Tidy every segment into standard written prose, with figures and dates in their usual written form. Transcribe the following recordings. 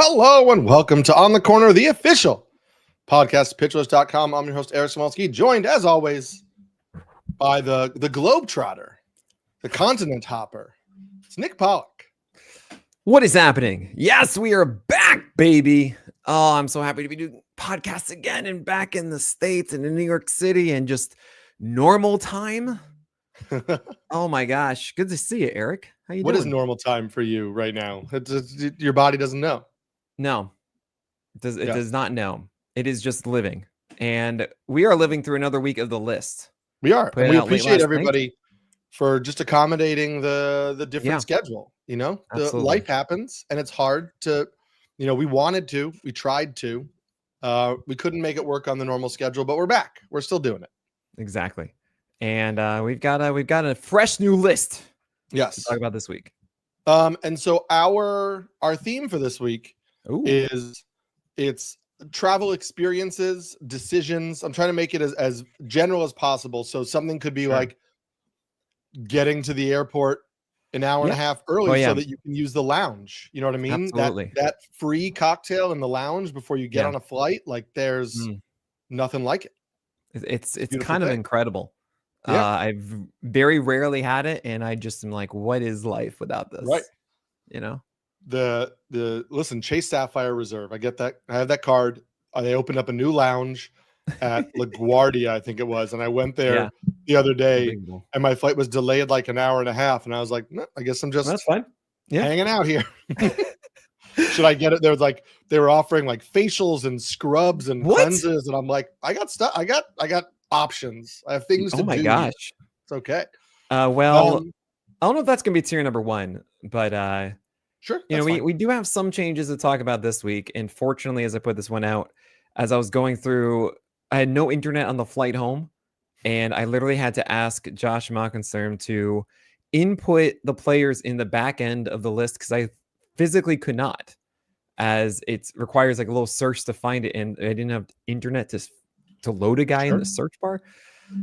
Hello and welcome to On the Corner, the official podcast, pitcherlist.com. I'm your host, Eric Samulski, joined as always by the Globetrotter, the continent hopper. It's Nick Pollack. What is happening? Yes, we are back, baby. Oh, I'm so happy to be doing podcasts again and back in the States and in New York City and just normal time. Oh my gosh. Good to see you, Eric. How you What doing? is normal time for you right now? Your body doesn't know. No, it does not know. It is just living. And we are living through another week of the list. We are. And we appreciate everybody night. for just accommodating the different schedule. You know, life happens and it's hard to, we wanted to, we tried to, we couldn't make it work on the normal schedule, but we're back. We're still doing it. Exactly. And we've got a fresh new list. Yes. To talk about this week. And so our theme for this week is it's travel experiences, decisions. I'm trying to make it as general as possible. So something could be like getting to the airport an hour and a half early so that you can use the lounge. You know what I mean? Absolutely. That free cocktail in the lounge before you get on a flight. Like there's nothing like it. It's kind of incredible. Yeah. I've very rarely had it, and I just am like, what is life without this? Right. Listen, Chase Sapphire Reserve. I get that. I have that card. They opened up a new lounge at LaGuardia, I think it was. And I went there the other day and my flight was delayed like an hour and a half. And I was like, no, I guess I'm just that's fine. Hanging out here. Should I get it? There was like, they were offering like facials and scrubs and cleanses. And I'm like, I got stuff. I got options. I have things to do. Oh my gosh. It's okay. Well, I don't know if that's going to be tier number one, but sure. We do have some changes to talk about this week. And fortunately, as I put this one out, as I was going through, I had no internet on the flight home. And I literally had to ask Josh Mockenstern to input the players in the back end of the list because I physically could not, as it requires like a little search to find it. And I didn't have internet to load a guy in the search bar.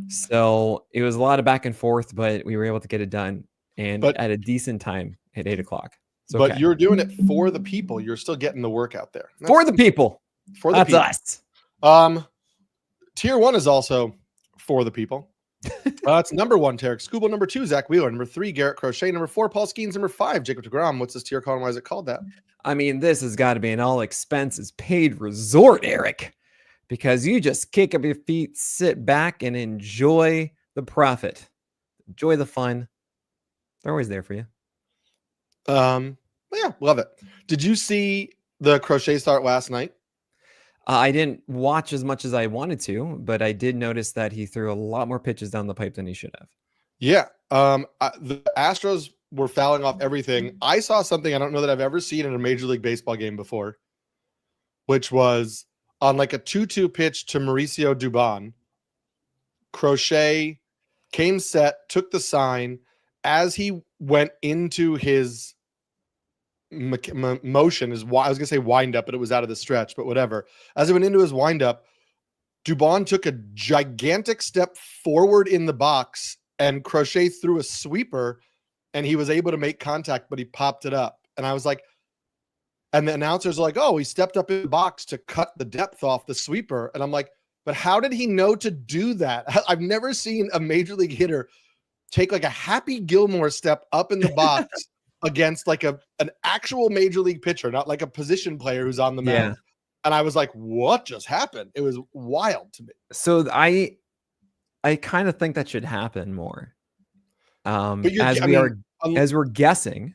So it was a lot of back and forth, but we were able to get it done at a decent time at 8 o'clock. So, but you're doing it for the people. You're still getting the work out there. For the people. That's us. Tier 1 is also for the people. It's number 1, Tarek Skubal. Number 2, Zach Wheeler. Number 3, Garrett Crochet. Number 4, Paul Skeens. Number 5, Jacob deGrom. What's this tier called? Why is it called that? I mean, this has got to be an all expenses paid resort, Eric, because you just kick up your feet, sit back, and enjoy the profit. Enjoy the fun. They're always there for you. Yeah, love it. Did you see the Crochet start last night? I didn't watch as much as I wanted to, but I did notice that he threw a lot more pitches down the pipe than he should have. Yeah. The Astros were fouling off everything. I saw something I don't know that I've ever seen in a Major League Baseball game before, which was on like a 2-2 pitch to Mauricio Dubon. Crochet came set, took the sign. As he went into his motion, I was going to say wind up, but it was out of the stretch, but whatever. As he went into his wind up, Dubon took a gigantic step forward in the box and Crochet threw a sweeper and he was able to make contact, but he popped it up. And I was like, and the announcers are like, oh, he stepped up in the box to cut the depth off the sweeper. And I'm like, but how did he know to do that? I've never seen a major league hitter take like a Happy Gilmore step up in the box against like an actual major league pitcher, not like a position player who's on the mound. And I was like, what just happened? It was wild to me. So I kind of think that should happen more. As we're guessing.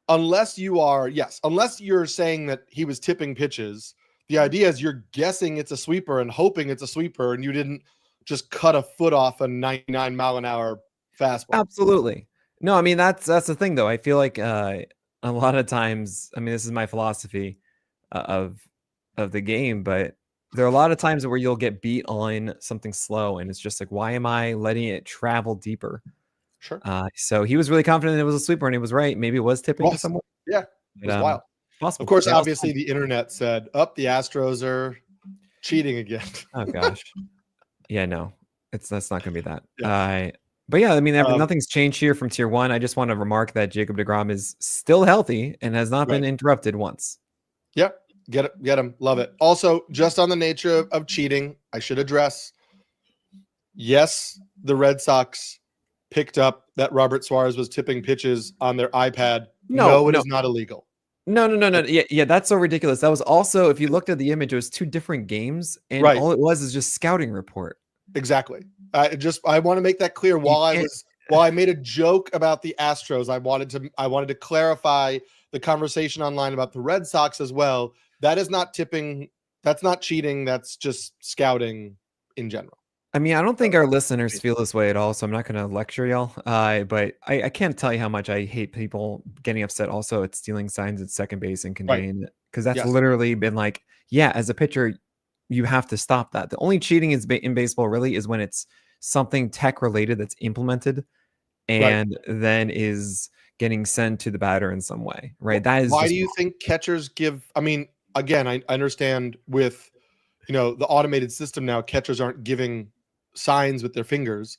Unless you're saying that he was tipping pitches, the idea is you're guessing it's a sweeper and hoping it's a sweeper and you didn't just cut a foot off a 99 mile an hour fastball. Absolutely. No, I mean, that's the thing though. I feel like a lot of times, I mean, this is my philosophy of the game, but there are a lot of times where you'll get beat on something slow and it's just like, why am I letting it travel deeper? Sure. So he was really confident it was a sweeper and it was right. Maybe it was tipping to someone. Yeah. It was wild. Possible. Of course, obviously the internet said, the Astros are cheating again. Oh gosh. Yeah, no, that's not going to be that. Yeah. But yeah, I mean, nothing's changed here from tier 1. I just want to remark that Jacob deGrom is still healthy and has not been interrupted once. Yeah, get him, love it. Also, just on the nature of cheating, I should address. Yes, the Red Sox picked up that Robert Suarez was tipping pitches on their iPad. No, it is not illegal. No. Yeah, that's so ridiculous. That was also, if you looked at the image, it was 2 different games, and Right. all it was is just scouting report. Exactly. I want to make that clear. While I made a joke about the Astros, I wanted to clarify the conversation online about the Red Sox as well. That is not tipping. That's not cheating. That's just scouting in general. I mean, I don't think our listeners feel this way at all, so I'm not going to lecture y'all. But I can't tell you how much I hate people getting upset also at stealing signs at second base and conveying it, because that's literally been like, yeah, as a pitcher, you have to stop that. The only cheating in baseball really is when it's something tech related that's implemented and then is getting sent to the batter in some way, right? That is why do you think catchers give? I mean, again, I understand with the automated system now, catchers aren't giving signs with their fingers,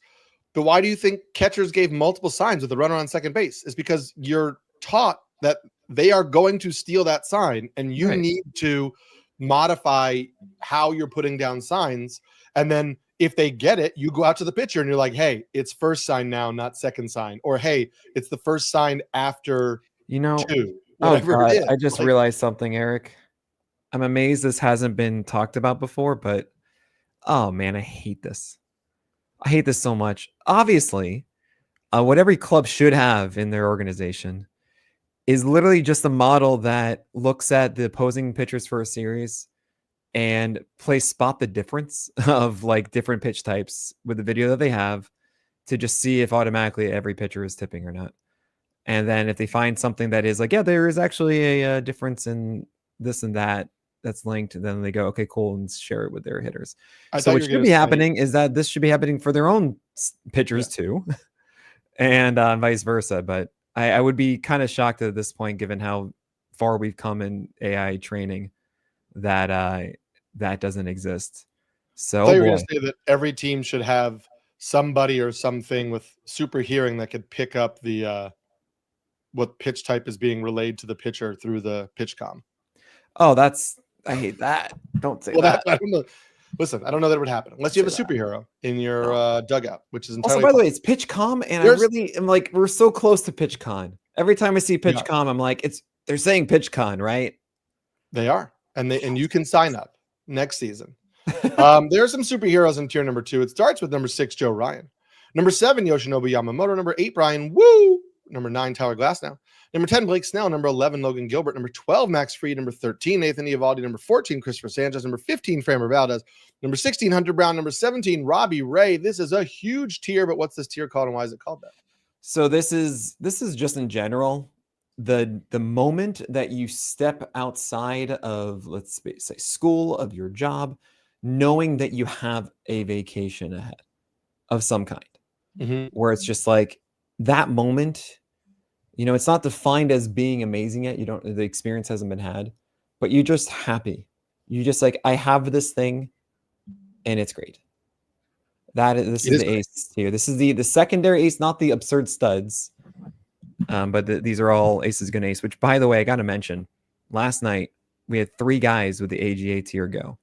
but why do you think catchers gave multiple signs with the runner on second base? Is because you're taught that they are going to steal that sign, and you need to modify how you're putting down signs. And then if they get it, you go out to the pitcher and you're like, hey, it's first sign now, not second sign. Or, hey, it's the first sign after 2. Whatever it is. I just realized something, Eric. I'm amazed this hasn't been talked about before, but oh man, I hate this. I hate this so much. Obviously, what every club should have in their organization is literally just a model that looks at the opposing pitchers for a series and plays spot the difference of like different pitch types with the video that they have to just see if automatically every pitcher is tipping or not. And then if they find something that is like, yeah, there is actually a difference in this and that that's linked, then they go, okay, cool, and share it with their hitters. So what should be happening is that this should be happening for their own pitchers too, and vice versa. But I would be kind of shocked at this point, given how far we've come in AI training, that that doesn't exist. So I thought you were going to say that every team should have somebody or something with super hearing that could pick up the what pitch type is being relayed to the pitcher through the pitch comm. Oh, I hate that. Don't say that. I don't know. Listen, I don't know that it would happen unless you have a superhero in your dugout, which is entirely. Also, by the way, it's PitchCom, and I really am like, we're so close to PitchCon. Every time I see PitchCom, I'm like, they're saying PitchCon, right? They are, and you can sign up next season. There are some superheroes in tier number 2. It starts with number 6, Joe Ryan, number 7, Yoshinobu Yamamoto, number 8, Brian Woo, number 9, Tyler Glasnow, number 10, Blake Snell, number 11, Logan Gilbert, number 12, Max Fried, number 13, Nathan Eovaldi, number 14, Christopher Sanchez, number 15, Framber Valdez, number 16, Hunter Brown, number 17, Robbie Ray. This is a huge tier, but what's this tier called and why is it called that? So this is just in general the moment that you step outside of, let's say, school, of your job, knowing that you have a vacation ahead of some kind, where it's just like that moment. It's not defined as being amazing yet. The experience hasn't been had, but you're just happy. You just like, I have this thing and it's great. This is the ace here. This is the secondary ace, not the absurd studs. But these are all aces gonna ace, which, by the way, I got to mention, last night we had 3 guys with the AGA tier go.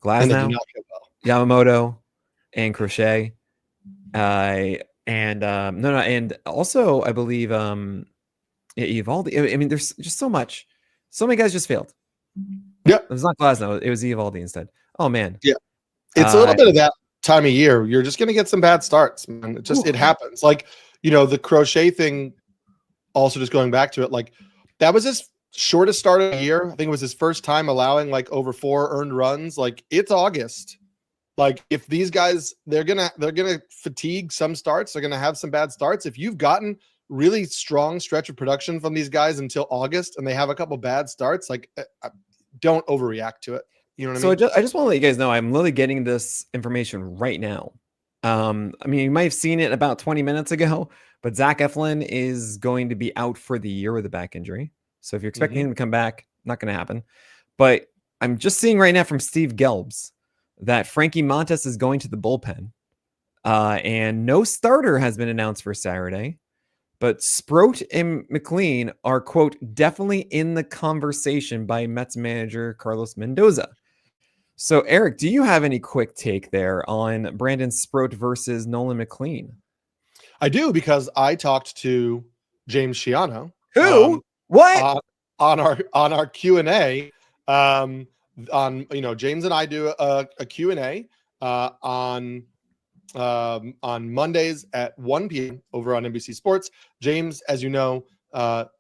Glasnow, Yamamoto, and Crochet. And also I believe Eovaldi. I mean, there's just so many guys just failed. Yeah, it was not Glasnow, it was Eovaldi instead. Oh man, yeah, it's a little bit of that time of year. You're just gonna get some bad starts, man. It happens. Like the Crochet thing. Also, just going back to it, like that was his shortest start of the year. I think it was his first time allowing like over 4 earned runs. Like, it's August. Like, if these guys, they're gonna fatigue some starts. They're gonna have some bad starts. If you've gotten really strong stretch of production from these guys until August, and they have a couple bad starts, like, don't overreact to it. You know what I mean? So I just want to let you guys know, I'm literally getting this information right now. I mean, you might have seen it about 20 minutes ago, but Zach Eflin is going to be out for the year with a back injury. So if you're expecting him to come back, not going to happen. But I'm just seeing right now from Steve Gelbs that Frankie Montes is going to the bullpen. And no starter has been announced for Saturday. But Sproat and McLean are, quote, definitely in the conversation by Mets manager Carlos Mendoza. So, Eric, do you have any quick take there on Brandon Sproat versus Nolan McLean? I do, because I talked to James Shiano. Who? What? On our Q&A. James and I do a Q&A on Mondays at 1 p.m. over on NBC Sports. James, as you know,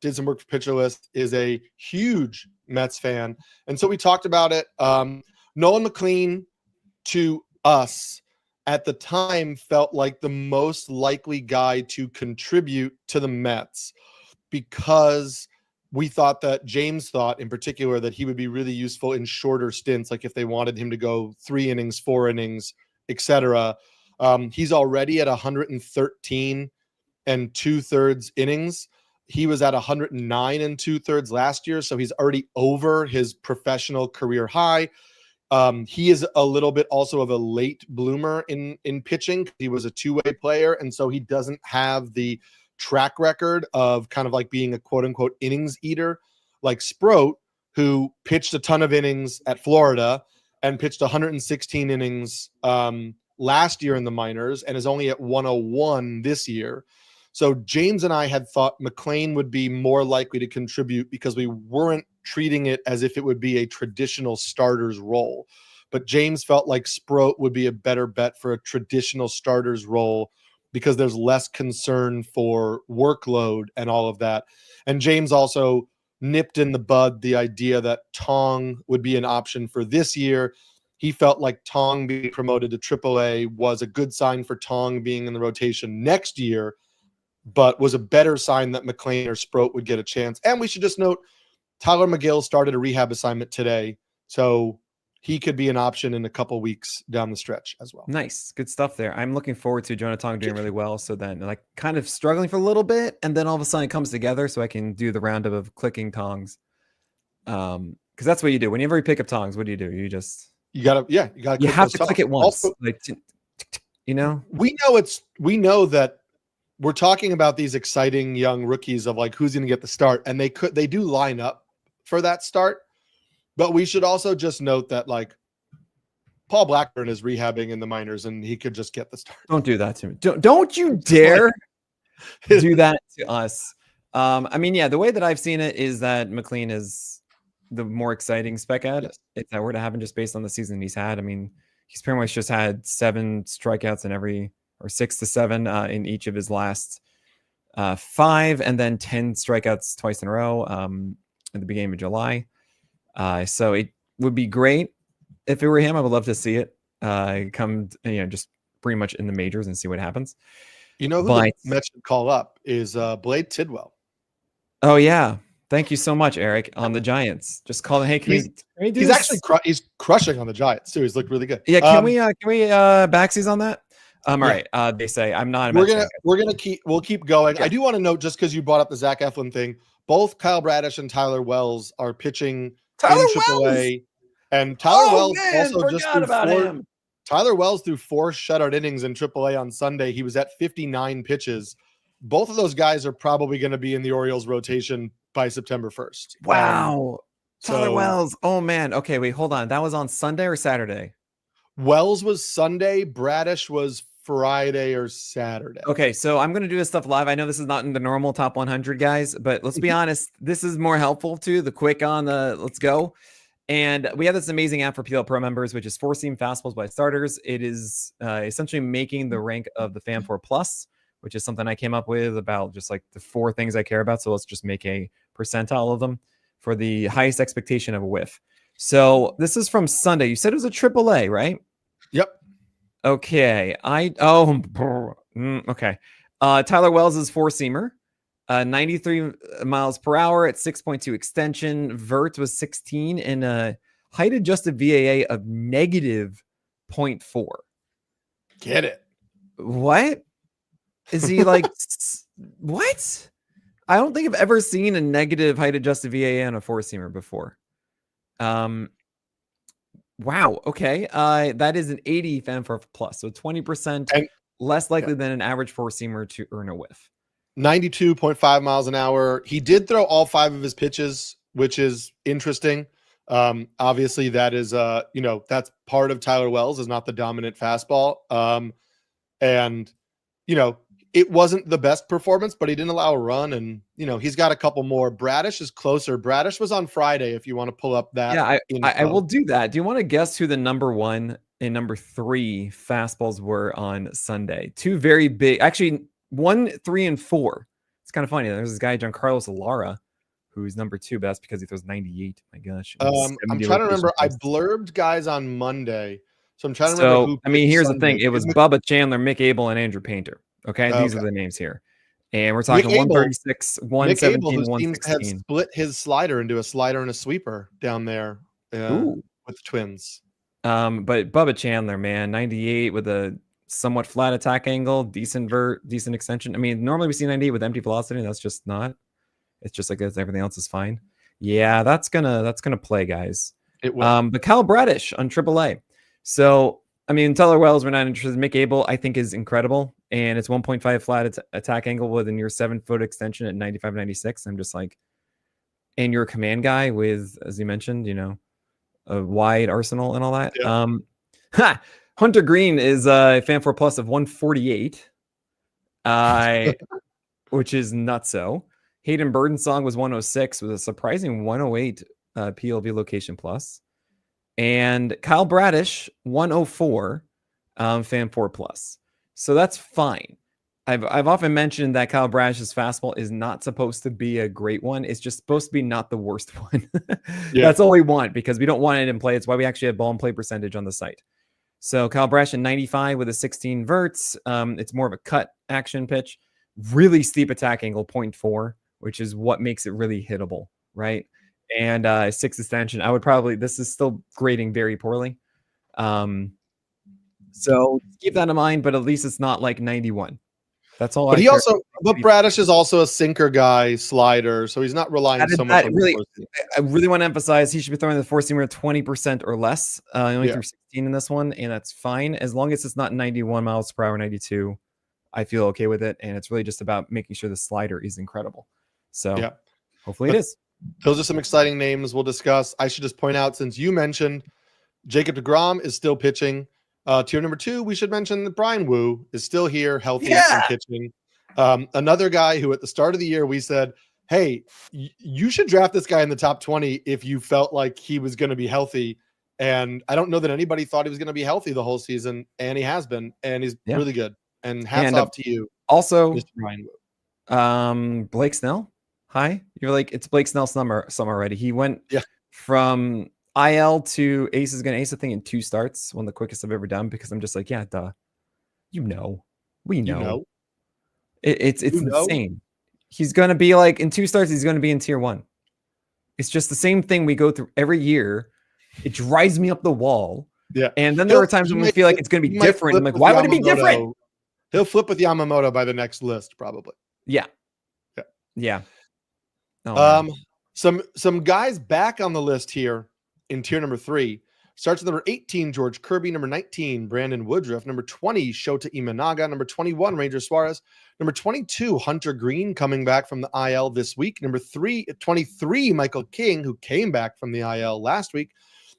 did some work for Pitcher List, is a huge Mets fan. And so we talked about it. Nolan McLean, to us at the time, felt like the most likely guy to contribute to the Mets, because we thought that James thought in particular that he would be really useful in shorter stints, like if they wanted him to go 3 innings, 4 innings, etc. He's already at 113 and 2/3 innings. He was at 109 and 2/3 last year, so he's already over his professional career high. He is a little bit also of a late bloomer in pitching. He was a two-way player, and so he doesn't have the track record of kind of like being a quote-unquote innings eater like Sproat, who pitched a ton of innings at Florida and pitched 116 innings last year in the minors and is only at 101 this year. So James and I had thought McLean would be more likely to contribute because we weren't treating it as if it would be a traditional starter's role. But James felt like Sproat would be a better bet for a traditional starter's role because there's less concern for workload and all of that. And James also nipped in the bud the idea that Tong would be an option for this year. He felt like Tong being promoted to AAA was a good sign for Tong being in the rotation next year, but was a better sign that McLean or Sproat would get a chance. And we should just note, Tyler McGill started a rehab assignment today, so he could be an option in a couple weeks down the stretch as well. Nice. Good stuff there. I'm looking forward to Jonah Tong doing really well. So then like kind of struggling for a little bit, and then all of a sudden it comes together so I can do the roundup of clicking tongs. Because that's what you do. Whenever you pick up tongs, what do? You have to click it once. Also, like, we know that we're talking about these exciting young rookies of like who's going to get the start, and they do line up for that start. But we should also just note that like Paul Blackburn is rehabbing in the minors, and he could just get the start. Don't do that to me. Don't you dare do that to us. I mean, yeah, the way that I've seen it is that McLean is the more exciting spec ad. Yes. If that were to happen just based on the season he's had. I mean, he's pretty much just had 7 strikeouts or 6 to 7 in each of his last 5, and then 10 strikeouts twice in a row at the beginning of July. So it would be great if it were him. I would love to see it come, just pretty much in the majors and see what happens. You know who the Mets should call up is Blade Tidwell. Oh yeah, thank you so much, Eric. On the Giants, just call him. Hey, can we do he's this? Actually he's crushing on the Giants too. He's looked really good. Yeah, can we backsies on that? All right. They say I'm not. We'll keep going. Yeah. I do want to note, just because you brought up the Zach Eflin thing, both Kyle Bradish and Tyler Wells are pitching in AAA, and Tyler Wells also just threw Tyler Wells threw 4 shutout innings in AAA on Sunday. He was at 59 pitches. Both of those guys are probably going to be in the Orioles rotation by September 1st. Wow. Tyler Wells. Oh man. Okay, wait, hold on. That was on Sunday or Saturday? Wells was Sunday. Bradish was Friday or Saturday. Okay, so I'm going to do this stuff live. I know this is not in the normal top 100, guys, but let's be honest. This is more helpful too. The quick on the let's go. And we have this amazing app for PL Pro members, which is 4-seam fastballs by starters. It is essentially making the rank of the Fan 4 Plus, which is something I came up with about just like the 4 things I care about. So let's just make a percentile of them for the highest expectation of a whiff. So this is from Sunday. You said it was a AAA, right? Yep. Okay. Okay. Tyler Wells is 4-seamer, 93 miles per hour at 6.2 extension. Vert was 16 and a height adjusted VAA of -0.4. Get it? What is he like? What? I don't think I've ever seen a negative height adjusted VAA on a 4-seamer before. Wow. Okay. That is an 80 Fan 4 Plus, so 20% less likely than an average 4-seamer to earn a whiff. 92.5 miles an hour. He did throw all 5 of his pitches, which is interesting. Obviously that is, that's part of Tyler Wells, is not the dominant fastball. And, it wasn't the best performance, but he didn't allow a run. And, he's got a couple more. Bradish is closer. Bradish was on Friday, if you want to pull up that. Yeah, I will do that. Do you want to guess who the number 1 and number 3 fastballs were on Sunday? 2 very big, actually 1, 3, and 4. It's kind of funny. There's this guy, Giancarlo Lara, who's number 2 best because he throws 98. My gosh. I'm trying to remember. I blurbed guys on Monday. So I'm trying to remember who. I mean, here's the thing. It was Bubba Chandler, Mick Abel, and Andrew Painter. Okay. These are the names here. And we're talking 136, 117, 116. Seems to have split his slider into a slider and a sweeper down there with the Twins. But Bubba Chandler, man, 98 with a somewhat flat attack angle, decent extension. I mean, normally we see 98 with empty velocity. That's just not. It's just like this. Everything else is fine. Yeah, that's gonna play, guys. It will. But Kyle Bradish on AAA. So I mean, Tyler Wells, we're not interested. Mick Abel, I think, is incredible, and it's 1.5 flat attack angle with a near 7-foot extension at 95, 96. I'm just like, and you're a command guy with, as you mentioned, a wide arsenal and all that. Yeah. Hunter Green is a Fan4 Plus of 148, which is nutso. Hayden Birdsong was 106 with a surprising 108 PLV location plus. And Kyle Bradish, 104 Fan4 Plus. So that's fine. I've often mentioned that Kyle Bradish's fastball is not supposed to be a great one. It's just supposed to be not the worst one. That's all we want, because we don't want it in play. It's why we actually have ball and play percentage on the site. So Kyle Bradish at 95 with a 16 verts. It's more of a cut action pitch. Really steep attack angle, 0.4, which is what makes it really hittable, right? And 6 extension. I would probably, this is still grading very poorly. So keep that in mind, but at least it's not like 91. That's all. But Bradish is also a sinker guy, slider, so he's not relying so much on I really want to emphasize he should be throwing the 4-seamer 20% or less. He only threw 16 in this one, and that's fine as long as it's not 91 miles per hour, 92. I feel okay with it, and it's really just about making sure the slider is incredible. So hopefully it is. Those are some exciting names we'll discuss. I should just point out, since you mentioned Jacob deGrom is still pitching. Tier number 2, we should mention that Brian Wu is still here, healthy and pitching. Another guy who at the start of the year we said, hey, you should draft this guy in the top 20 if you felt like he was going to be healthy. And I don't know that anybody thought he was going to be healthy the whole season, and he has been, and he's really good. And hats off to you. Also, Mr. Brian Wu. Blake Snell. Hi. You're like, it's Blake Snell summer already. He went from IL to Ace is going to Ace, I think, in 2 starts, one of the quickest I've ever done, because I'm just like, yeah, duh. We know. It's insane. He's going to be like, in 2 starts, he's going to be in tier 1. It's just the same thing we go through every year. It drives me up the wall. Yeah. And then there are times when we feel like it's going to be different. I'm like, why would it be different? He'll flip with Yamamoto by the next list, probably. Yeah. Oh, some guys back on the list here in tier number 3. Starts with number 18, George Kirby. Number 19, Brandon Woodruff. Number 20, Shota Imanaga. Number 21, Ranger Suarez. Number 22, Hunter Green, coming back from the IL this week. Number 23, Michael King, who came back from the IL last week.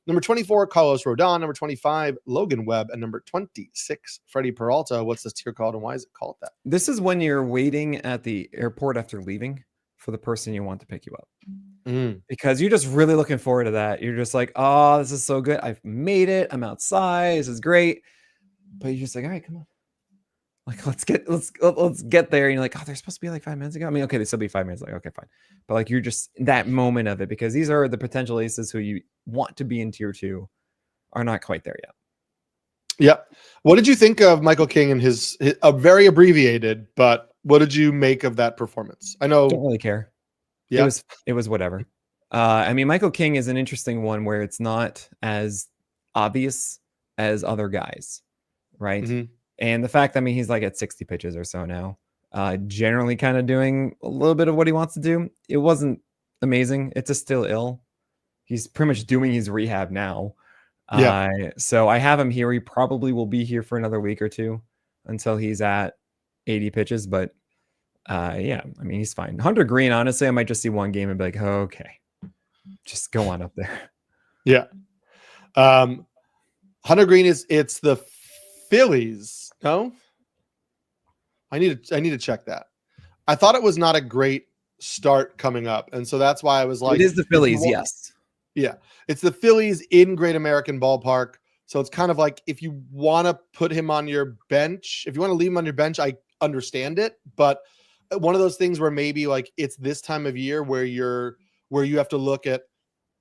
Number 24, Carlos Rodon. Number 25, Logan Webb. And number 26, Freddie Peralta. What's this tier called, and why is it called that? This is when you're waiting at the airport after leaving for the person you want to pick you up. Because you're just really looking forward to that. You're just like, oh, this is so good. I've made it. I'm outside. This is great. But you're just like, all right, come on. Like, let's get there. And you're like, oh, they're supposed to be like 5 minutes ago. I mean, okay, they still be 5 minutes. Like, okay, fine. But like, you're just in that moment of it, because these are the potential aces who you want to be in tier 2 are not quite there yet. Yeah. What did you think of Michael King and his very abbreviated, but what did you make of that performance? I know. Don't really care. Yeah. It was whatever. I mean, Michael King is an interesting one where it's not as obvious as other guys, right? Mm-hmm. And the fact, I mean, he's like at 60 pitches or so now, generally kind of doing a little bit of what he wants to do. It wasn't amazing. It's just still ill. He's pretty much doing his rehab now. So I have him here. He probably will be here for another week or 2 until he's at 80 pitches. But Yeah, I mean, he's fine. Hunter Green, honestly, I might just see one game and be like, oh, okay, just go on up there. Yeah. Hunter Green it's the Phillies. No, I need to check that. I thought it was not a great start coming up, and so that's why I was like, it is the Phillies, yes. Yeah, it's the Phillies in Great American Ballpark. So it's kind of like if you want to put him on your bench, if you want to leave him on your bench, I understand it. But one of those things where maybe like it's this time of year where you have to look at,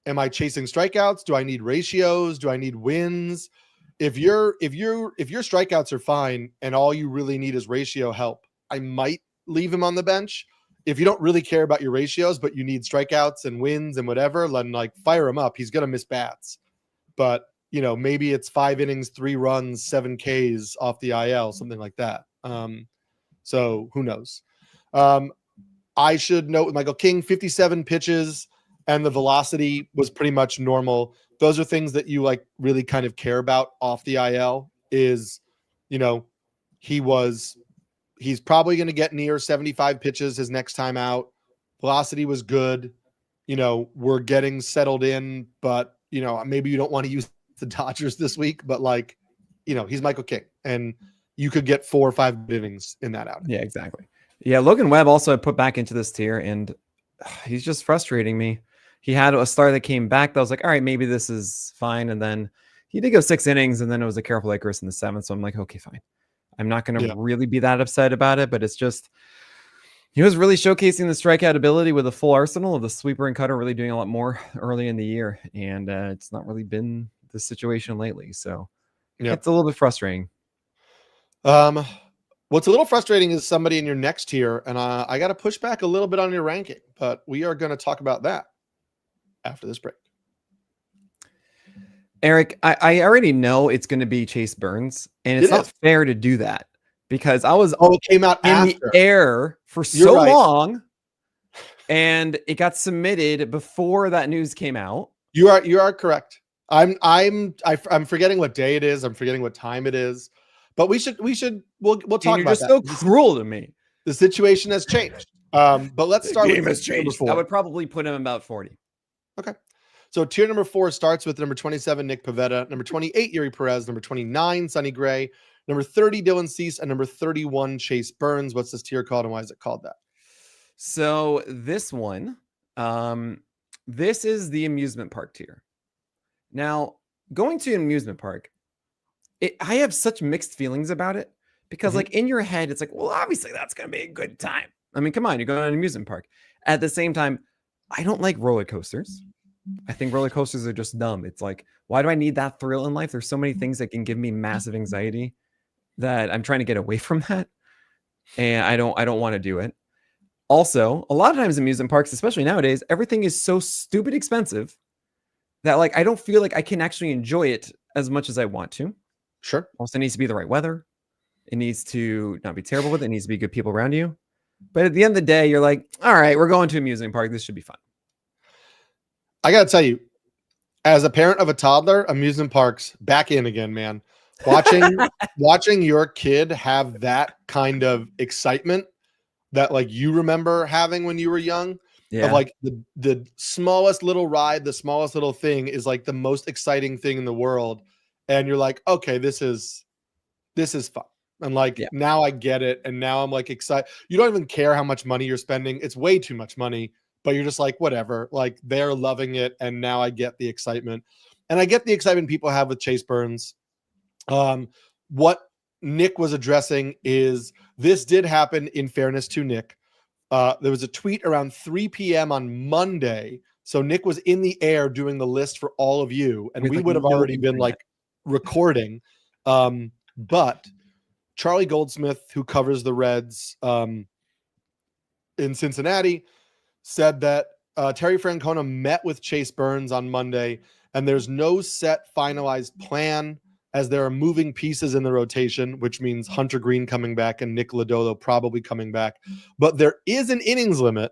am I chasing strikeouts? Do I need ratios? Do I need wins? If your strikeouts are fine and all you really need is ratio help, I might leave him on the bench. If you don't really care about your ratios, but you need strikeouts and wins and whatever, then like fire him up. He's going to miss bats, but maybe it's 5 innings, 3 runs, 7 Ks off the IL, something like that. So who knows? I should note with Michael King, 57 pitches and the velocity was pretty much normal. Those are things that you like really kind of care about off the IL is, he's probably going to get near 75 pitches his next time out. Velocity was good. We're getting settled in, but maybe you don't want to use the Dodgers this week, but like, he's Michael King and you could get 4 or 5 innings in that outing. Yeah, exactly. Yeah. Logan Webb also I put back into this tier and he's just frustrating me. He had a start that came back that was like, all right, maybe this is fine. And then he did go 6 innings and then it was a careful Icarus in the 7th. So I'm like, okay, fine. I'm not going to really be that upset about it, but it's just, he was really showcasing the strikeout ability with a full arsenal of the sweeper and cutter, really doing a lot more early in the year. And it's not really been the situation lately. So it's a little bit frustrating. What's a little frustrating is somebody in your next tier, and I got to push back a little bit on your ranking, but we are going to talk about that after this break. Eric, I already know it's going to be Chase Burns, and it's not fair to do that because I was it came out in after the air for so long, and it got submitted before that news came out. You are correct. I'm forgetting what day it is. I'm forgetting what time it is. But we'll talk about that. You're just so cruel to me. The situation has changed. But let's start with has changed. I would probably put him about 40. Okay. So tier number 4 starts with number 27, Nick Pivetta, number 28, Yuri Perez, number 29, Sonny Gray, number 30, Dylan Cease, and number 31, Chase Burns. What's this tier called and why is it called that? So this one, this is the amusement park tier. Now, going to an amusement park, I have such mixed feelings about it because like in your head, it's like, well, obviously that's going to be a good time. I mean, come on, you're going to an amusement park. At the same time, I don't like roller coasters. I think roller coasters are just dumb. It's like, why do I need that thrill in life? There's so many things that can give me massive anxiety that I'm trying to get away from that. And I don't want to do it. Also, a lot of times amusement parks, especially nowadays, everything is so stupid expensive that like, I don't feel like I can actually enjoy it as much as I want to. Sure. Also, it needs to be the right weather. It needs to not be terrible with it. It needs to be good people around you. But at the end of the day, you're like, all right, we're going to an amusement park. This should be fun. I got to tell you, as a parent of a toddler, amusement parks back in again, man. Watching your kid have that kind of excitement that like you remember having when you were young, of like the smallest little ride, the smallest little thing is like the most exciting thing in the world. And you're like, okay, this is fun. And like, now I get it. And now I'm like excited. You don't even care how much money you're spending. It's way too much money, but you're just like, whatever, like they're loving it. And now I get the excitement, and I get the excitement people have with Chase Burns. What Nick was addressing is this did happen in fairness to Nick. There was a tweet around 3 p.m. on Monday. So Nick was in the air doing the list for all of you. And we would have already been like recording. But Charlie Goldsmith, who covers the Reds in Cincinnati, said that Terry Francona met with Chase Burns on Monday, and there's no set finalized plan as there are moving pieces in the rotation, which means Hunter Green coming back and Nick Lodolo probably coming back. But there is an innings limit,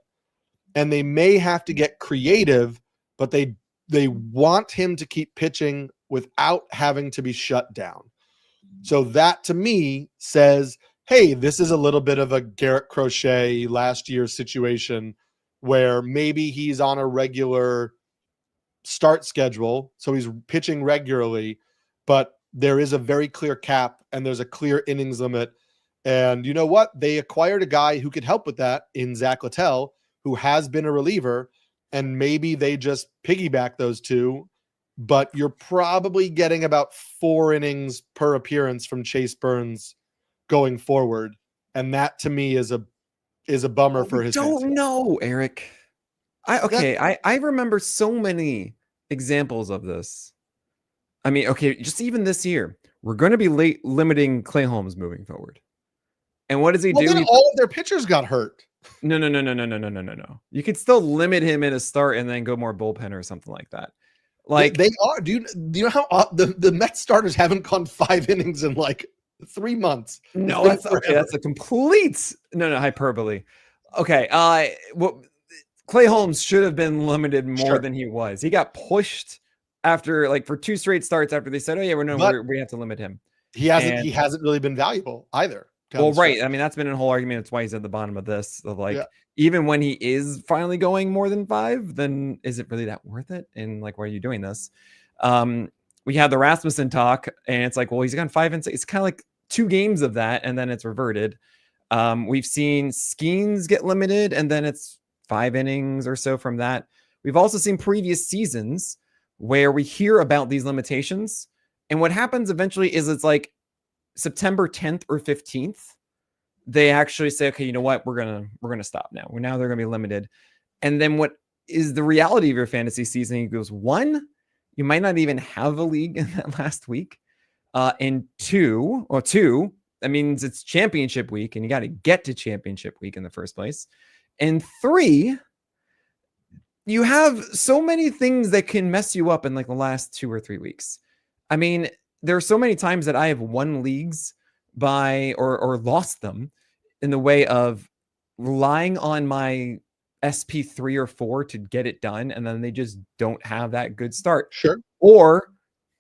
and they may have to get creative, but they want him to keep pitching without having to be shut down. So that to me says, hey, this is a little bit of a Garrett Crochet last year situation where maybe he's on a regular start schedule, so he's pitching regularly, but there is a very clear cap and there's a clear innings limit. And you know what? They acquired a guy who could help with that in Zach Littell, who has been a reliever, and maybe they just piggyback those two, but you're probably getting about 4 innings per appearance from Chase Burns going forward. And that to me is a bummer for his fantasy. Don't know, Eric. I remember so many examples of this. I mean, okay, just even this year, we're going to be limiting Clay Holmes moving forward. And what does he do? Then all of their pitchers got hurt. No. You could still limit him in a start and then go more bullpen or something like that. Like they are. Do you know how the Mets starters haven't gone 5 innings in like 3 months? No, that's okay. That's a complete hyperbole. Okay. Well, Clay Holmes should have been limited more than he was. He got pushed after for 2 straight starts after they said, "Oh yeah, we have to limit him." He hasn't really been valuable either. Well, right. I mean, that's been a whole argument. That's why he's at the bottom of this. Even when he is finally going more than 5, then is it really that worth it? And why are you doing this? We had the Rasmussen talk, and it's well, he's gone 5 and 6. It's kind of 2 games of that, and then it's reverted. We've seen Skeens get limited, and then it's 5 innings or so from that. We've also seen previous seasons where we hear about these limitations, and what happens eventually is it's September 10th or 15th, they actually say, okay, you know what? We're going to stop now. Now they're going to be limited. And then what is the reality of your fantasy season? He goes, 1, you might not even have a league in that last week. And 2, that means it's championship week and you got to get to championship week in the first place. And 3, you have so many things that can mess you up in the last 2 or 3 weeks. I mean, there are so many times that I have won leagues by or lost them in the way of relying on my SP3 or 4 to get it done, and then they just don't have that good start. Sure. Or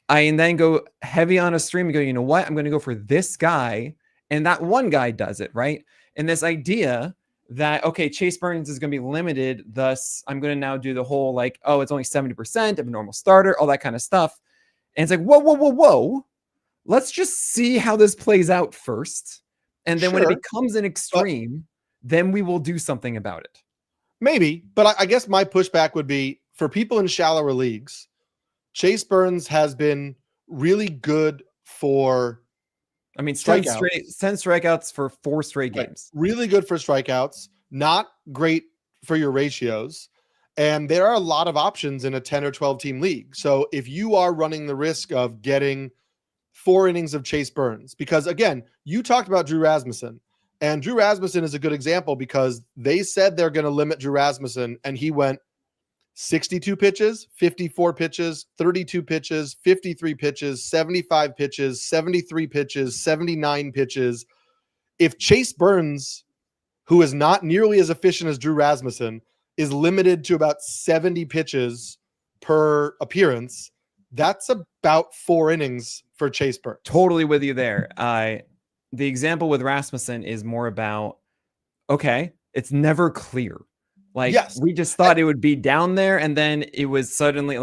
I then go heavy on a stream and go, you know what? I'm going to go for this guy, and that one guy does it, right? And this idea that, okay, Chase Burns is going to be limited, thus I'm going to now do the whole oh, it's only 70% of a normal starter, all that kind of stuff. And it's whoa. Let's just see how this plays out first. And then when it becomes an extreme, then we will do something about it. Maybe. But I guess my pushback would be for people in shallower leagues, Chase Burns has been really good for 10 strikeouts for 4 straight games. Really good for strikeouts. Not great for your ratios. And there are a lot of options in a 10 or 12 team league. So if you are running the risk of getting 4 innings of Chase Burns, because again, you talked about Drew Rasmussen, and Drew Rasmussen is a good example because they said they're going to limit Drew Rasmussen, and he went 62 pitches, 54 pitches, 32 pitches, 53 pitches, 75 pitches, 73 pitches, 79 pitches. If Chase Burns, who is not nearly as efficient as Drew Rasmussen, is limited to about 70 pitches per appearance, that's about 4 innings for Chase Burns. Totally with you there. The example with Rasmussen is more about, okay, it's never clear. We just thought it would be down there, and then it was suddenly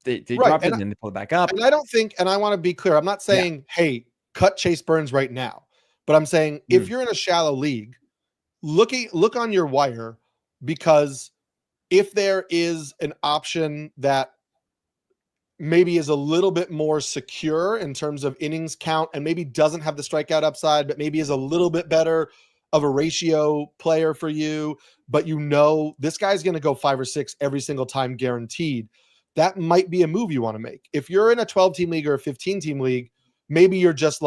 they dropped it and then they pulled it back up. And I don't think, and I want to be clear, I'm not saying, hey, cut Chase Burns right now. But I'm saying if you're in a shallow league, look on your wire, because if there is an option that maybe is a little bit more secure in terms of innings count and maybe doesn't have the strikeout upside, but maybe is a little bit better of a ratio player for you, but this guy's going to go 5 or 6 every single time guaranteed, that might be a move you want to make. If you're in a 12-team league or a 15-team league, maybe you're just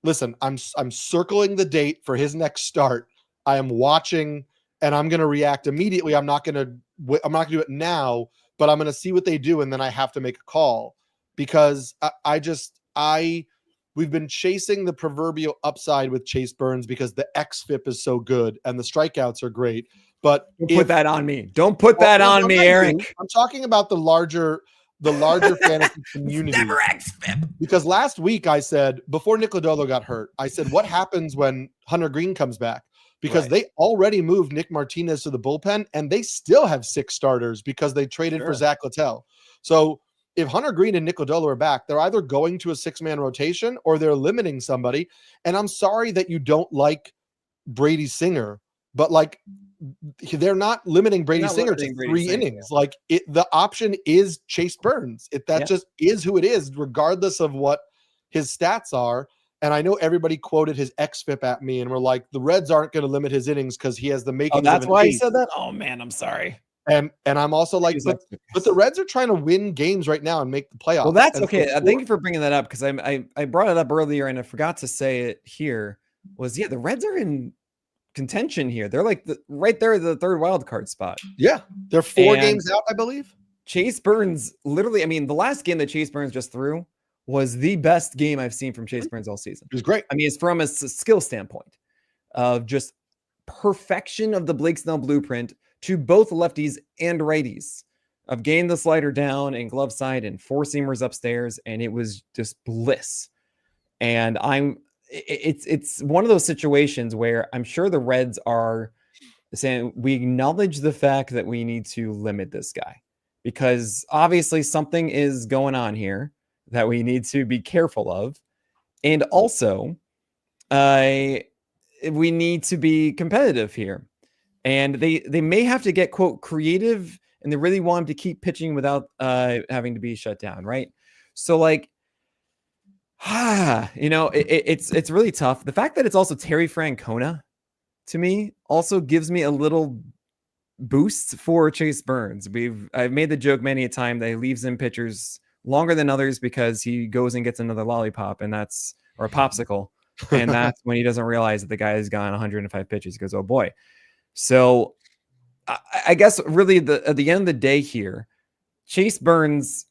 listen, I'm circling the date for his next start. I am watching and I'm going to react immediately. I'm not going to do it now, but I'm going to see what they do. And then I have to make a call because we've been chasing the proverbial upside with Chase Burns because the XFIP is so good and the strikeouts are great. But don't put that on me. Don't put that on me, Eric. I'm talking about the the larger fantasy community. Never XFIP. Because last week I said, before Nick Lodolo got hurt, I said, what happens when Hunter Green comes back? Because they already moved Nick Martinez to the bullpen, and they still have 6 starters because they traded for Zach Littell. So if Hunter Green and Nick Lodolo are back, they're either going to a 6-man rotation or they're limiting somebody. And I'm sorry that you don't like Brady Singer, but like they're not limiting Brady Singer to 3 innings. Like the option is Chase Burns. That just is who it is, regardless of what his stats are. And I know everybody quoted his xFIP at me and were like, the Reds aren't going to limit his innings because he has the makings. Oh, that's of why he said that. Oh man, I'm sorry. And I'm also like, but the Reds are trying to win games right now and make the playoffs. Well, that's okay. Thank you for bringing that up, because I brought it up earlier and I forgot to say it here. The Reds are in contention here. They're like right there, the 3rd wild card spot. Yeah, they're 4 games out, I believe. Chase Burns, literally, I mean, the last game that Chase Burns just threw was the best game I've seen from Chase Burns all season. It was great. I mean, it's from a skill standpoint of just perfection of the Blake Snell blueprint to both lefties and righties, of getting the slider down and glove side and 4-seamers upstairs, and it was just bliss. And it's one of those situations where I'm sure the Reds are saying, we acknowledge the fact that we need to limit this guy, because obviously something is going on here that we need to be careful of. And also, we need to be competitive here. And they may have to get, quote, creative, and they really want him to keep pitching without having to be shut down, right? So, like, it's really tough. The fact that it's also Terry Francona, to me, also gives me a little boost for Chase Burns. I've made the joke many a time that he leaves in pitchers longer than others because he goes and gets another lollipop, or a popsicle, and that's when he doesn't realize that the guy has gone 105 pitches. He goes, oh boy. So I guess really at the end of the day here, Chase Burns,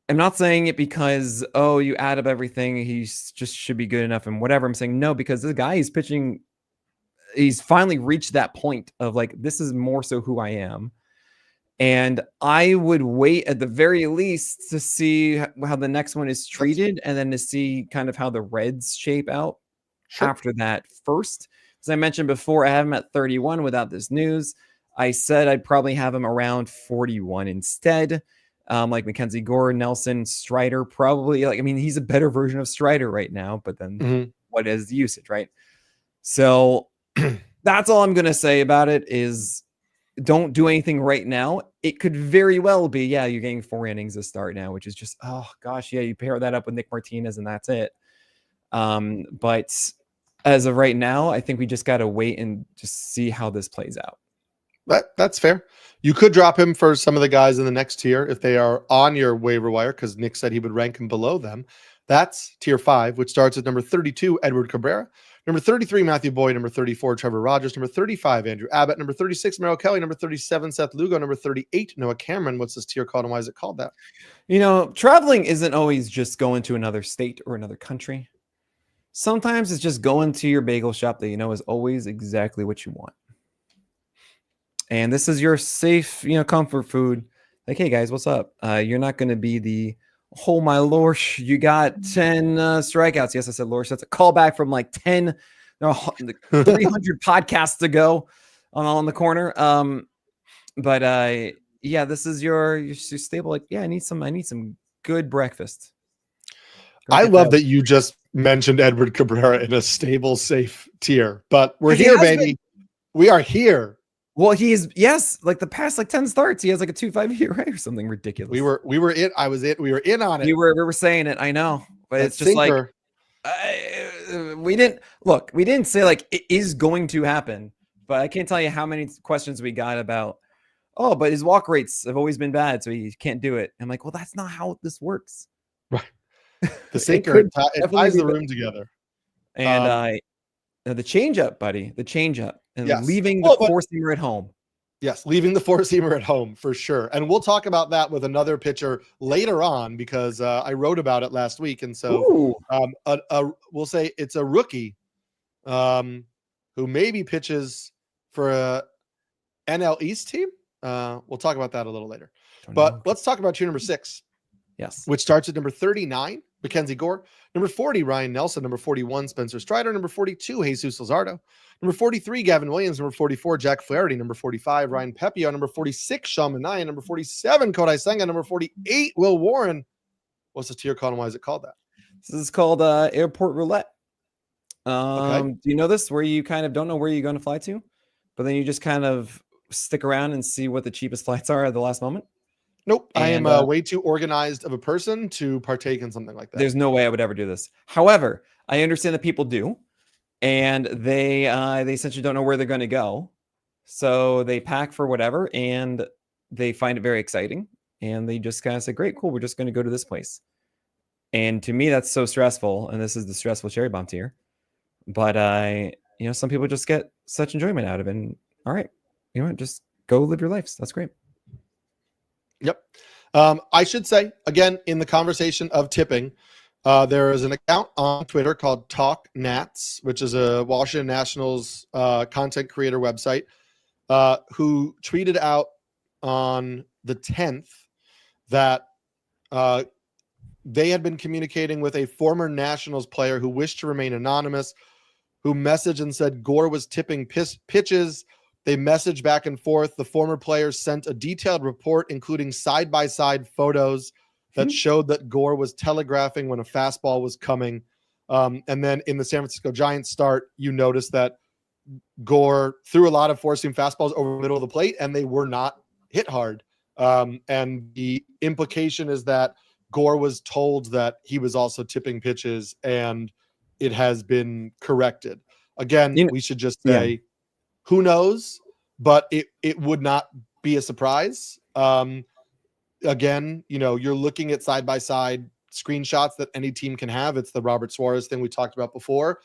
I'm not saying it because, you add up everything, he just should be good enough and whatever. I'm saying no, because the guy is pitching, he's finally reached that point of like, this is more so who I am. And I would wait at the very least to see how the next one is treated, and then to see kind of how the Reds shape out after that first. As I mentioned before, I have him at 31 without this news. I said I'd probably have him around 41 instead. Like Mackenzie Gore, Nelson, Strider, probably. Like, I mean, he's a better version of Strider right now, but then what is the usage, right? So that's all I'm going to say about it is don't do anything right now. It could very well be, you're getting 4 innings to start now, which is just, oh gosh, you pair that up with Nick Martinez and that's it. But as of right now, I think we just got to wait and just see how this plays out. That's fair. You could drop him for some of the guys in the next tier if they are on your waiver wire, because Nick said he would rank him below them. That's tier 5, which starts at number 32, Edward Cabrera. Number 33, Matthew Boyd. Number 34, Trevor Rogers. Number 35, Andrew Abbott. Number 36, Merrill Kelly. Number 37, Seth Lugo. Number 38, Noah Cameron. What's this tier called and why is it called that? Traveling isn't always just going to another state or another country. Sometimes it's just going to your bagel shop that is always exactly what you want. And this is your safe, comfort food. Like, hey guys, what's up? You're not going to be the, oh my lorsh, you got 10 strikeouts. Yes, I said lorsh. That's a callback from like 300 podcasts ago on the corner. But this is your stable. Like, I need some good breakfast. I love that you just mentioned Edward Cabrera in a stable, safe tier. But we're here, baby. We are here. Well, like the past 10 starts, he has like a 2.5 ERA or something ridiculous. We were in. We were in on it. We were saying it. I know, but it's just like we didn't say like it is going to happen. But I can't tell you how many questions we got about, but his walk rates have always been bad, so he can't do it. I'm like, well, that's not how this works. Right. The sinker it ties the room together. And the changeup, buddy, and leaving the 4-seamer at home. Yes, leaving the 4-seamer at home for sure. And we'll talk about that with another pitcher later on, because I wrote about it last week. And so we'll say it's a rookie who maybe pitches for a NL East team. We'll talk about that a little later. But let's talk about tier number 6. Yes. which starts at number 39, Mackenzie Gore. Number 40, Ryan Nelson. Number 41, Spencer Strider. Number 42, Jesus Luzardo. Number 43, Gavin Williams. Number 44, Jack Flaherty. Number 45, Ryan Pepio. Number 46, Sean Manayan. Number 47, Kodai Senga. Number 48, Will Warren. What's the tier called and why is it called that? This is called airport roulette. Okay. Do you know this, where you kind of don't know where you're going to fly to, but then you just kind of stick around and see what the cheapest flights are at the last moment? Nope. I And, am way too organized of a person to partake in something like that. There's no way I would ever do this. However, I understand that people do, and they essentially don't know where they're going to go. So they pack for whatever, and they find it very exciting. And they just kind of say, great, cool, we're just going to go to this place. And to me, that's so stressful. And this is the stressful cherry bomb tier. But some people just get such enjoyment out of it. And all right, you know what? Just go live your lives. That's great. Yep. I should say, again, in the conversation of tipping, there is an account on Twitter called Talk Nats, which is a Washington Nationals content creator website, who tweeted out on the 10th that they had been communicating with a former Nationals player who wished to remain anonymous, who messaged and said Gore was tipping pitches. They messaged back and forth. The former player sent a detailed report, including side-by-side photos that showed that Gore was telegraphing when a fastball was coming. And then in the San Francisco Giants start, you notice that Gore threw a lot of four-seam fastballs over the middle of the plate, and they were not hit hard. And the implication is that Gore was told that he was also tipping pitches, and it has been corrected. Again, we should just say, who knows? But it would not be a surprise. Again, you're looking at side-by-side screenshots that any team can have. It's the Robert Suarez thing we talked about before.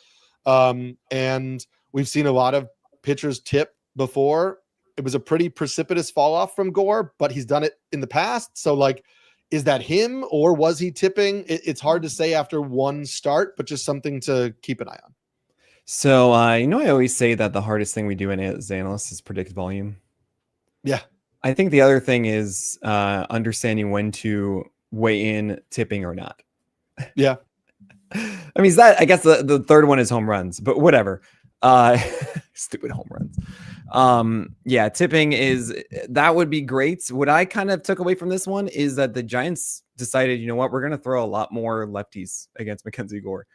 And we've seen a lot of pitchers tip before. It was a pretty precipitous fall off from Gore, but he's done it in the past. So, is that him or was he tipping? It's hard to say after one start, but just something to keep an eye on. So, I always say that the hardest thing we do as analysts is predict volume. Yeah. I think the other thing is understanding when to weigh in tipping or not. Yeah. I mean, I guess the third one is home runs, but whatever. Stupid home runs. Tipping that would be great. What I kind of took away from this one is that the Giants decided, you know what, we're going to throw a lot more lefties against Mackenzie Gore.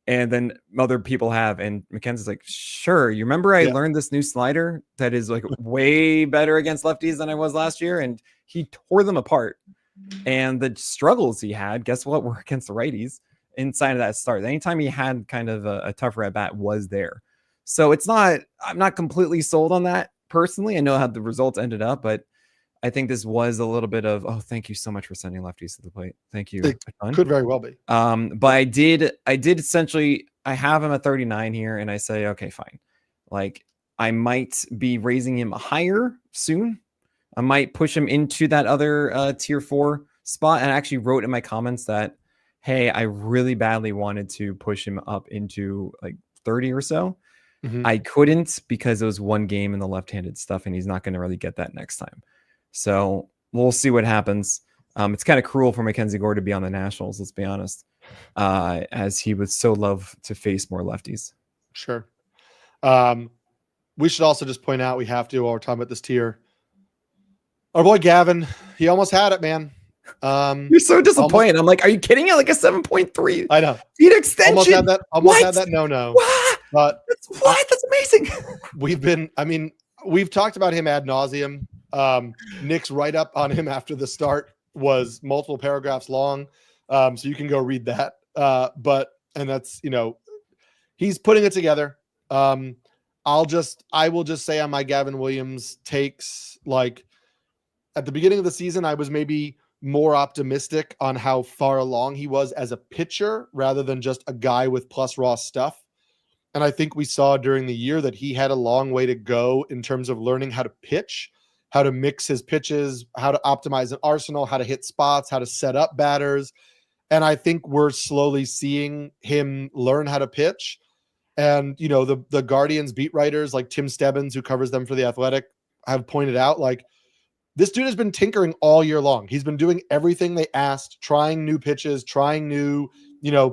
And then other people have, and Mackenzie's like, sure. You remember I learned this new slider that is way better against lefties than I was last year, and he tore them apart. And the struggles he had, guess what, were against the righties inside of that start. Anytime he had kind of a tougher at bat was there. So I'm not completely sold on that personally. I know how the results ended up, but I think this was a little bit of, thank you so much for sending lefties to the plate. Thank you. It could very well be. But I did essentially, I have him at 39 here, and I say, okay, fine. I might be raising him higher soon. I might push him into that other tier 4 spot. And I actually wrote in my comments that, hey, I really badly wanted to push him up into 30 or so. Mm-hmm. I couldn't because it was one game in the left-handed stuff, and he's not going to really get that next time. So we'll see what happens. It's kind of cruel for Mackenzie Gore to be on the Nationals, let's be honest, as he would so love to face more lefties. Sure. We should also just point out, we have to, while we're talking about this tier, our boy Gavin, he almost had it, man. You're so disappointed. I'm like, are you kidding? A 7.3. I know. Feet extension. Almost had that no. What? But That's amazing. We've talked about him ad nauseum. Nick's write-up on him after the start was multiple paragraphs long. So you can go read that. And that's, he's putting it together. I will just say on my Gavin Williams takes, at the beginning of the season, I was maybe more optimistic on how far along he was as a pitcher rather than just a guy with plus raw stuff. And I think we saw during the year that he had a long way to go in terms of learning how to pitch, how to mix his pitches, how to optimize an arsenal, how to hit spots, how to set up batters. And I think we're slowly seeing him learn how to pitch. And, the Guardians beat writers like Tim Stebbins, who covers them for The Athletic, have pointed out, This dude has been tinkering all year long. He's been doing everything they asked, trying new pitches, trying new,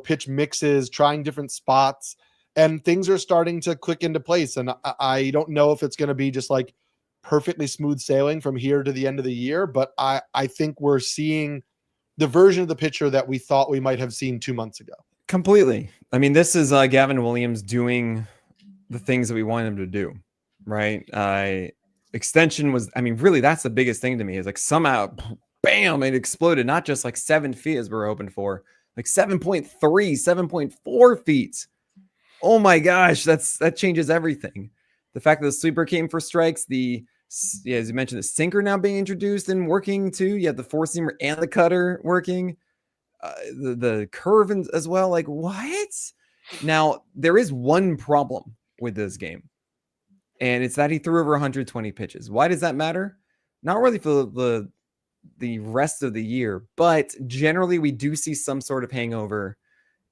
pitch mixes, trying different spots, and things are starting to click into place. And I don't know if it's going to be just like perfectly smooth sailing from here to the end of the year, but I think we're seeing the version of the pitcher that we thought we might have seen 2 months ago. Completely. I mean, this is Gavin Williams doing the things that we want him to do, right? Extension was, I mean, really, that's the biggest thing to me is like somehow, bam, it exploded. Not just like 7 feet as we're hoping for, like 7.3, 7.4 feet. Oh my gosh, that changes everything. The fact that the sweeper came for strikes, as you mentioned, the sinker now being introduced and working too. You have the four seamer and the cutter working. The curve as well. Like, what? Now, there is one problem with this game, and it's that he threw over 120 pitches. Why does that matter? Not really for the rest of the year, but generally we do see some sort of hangover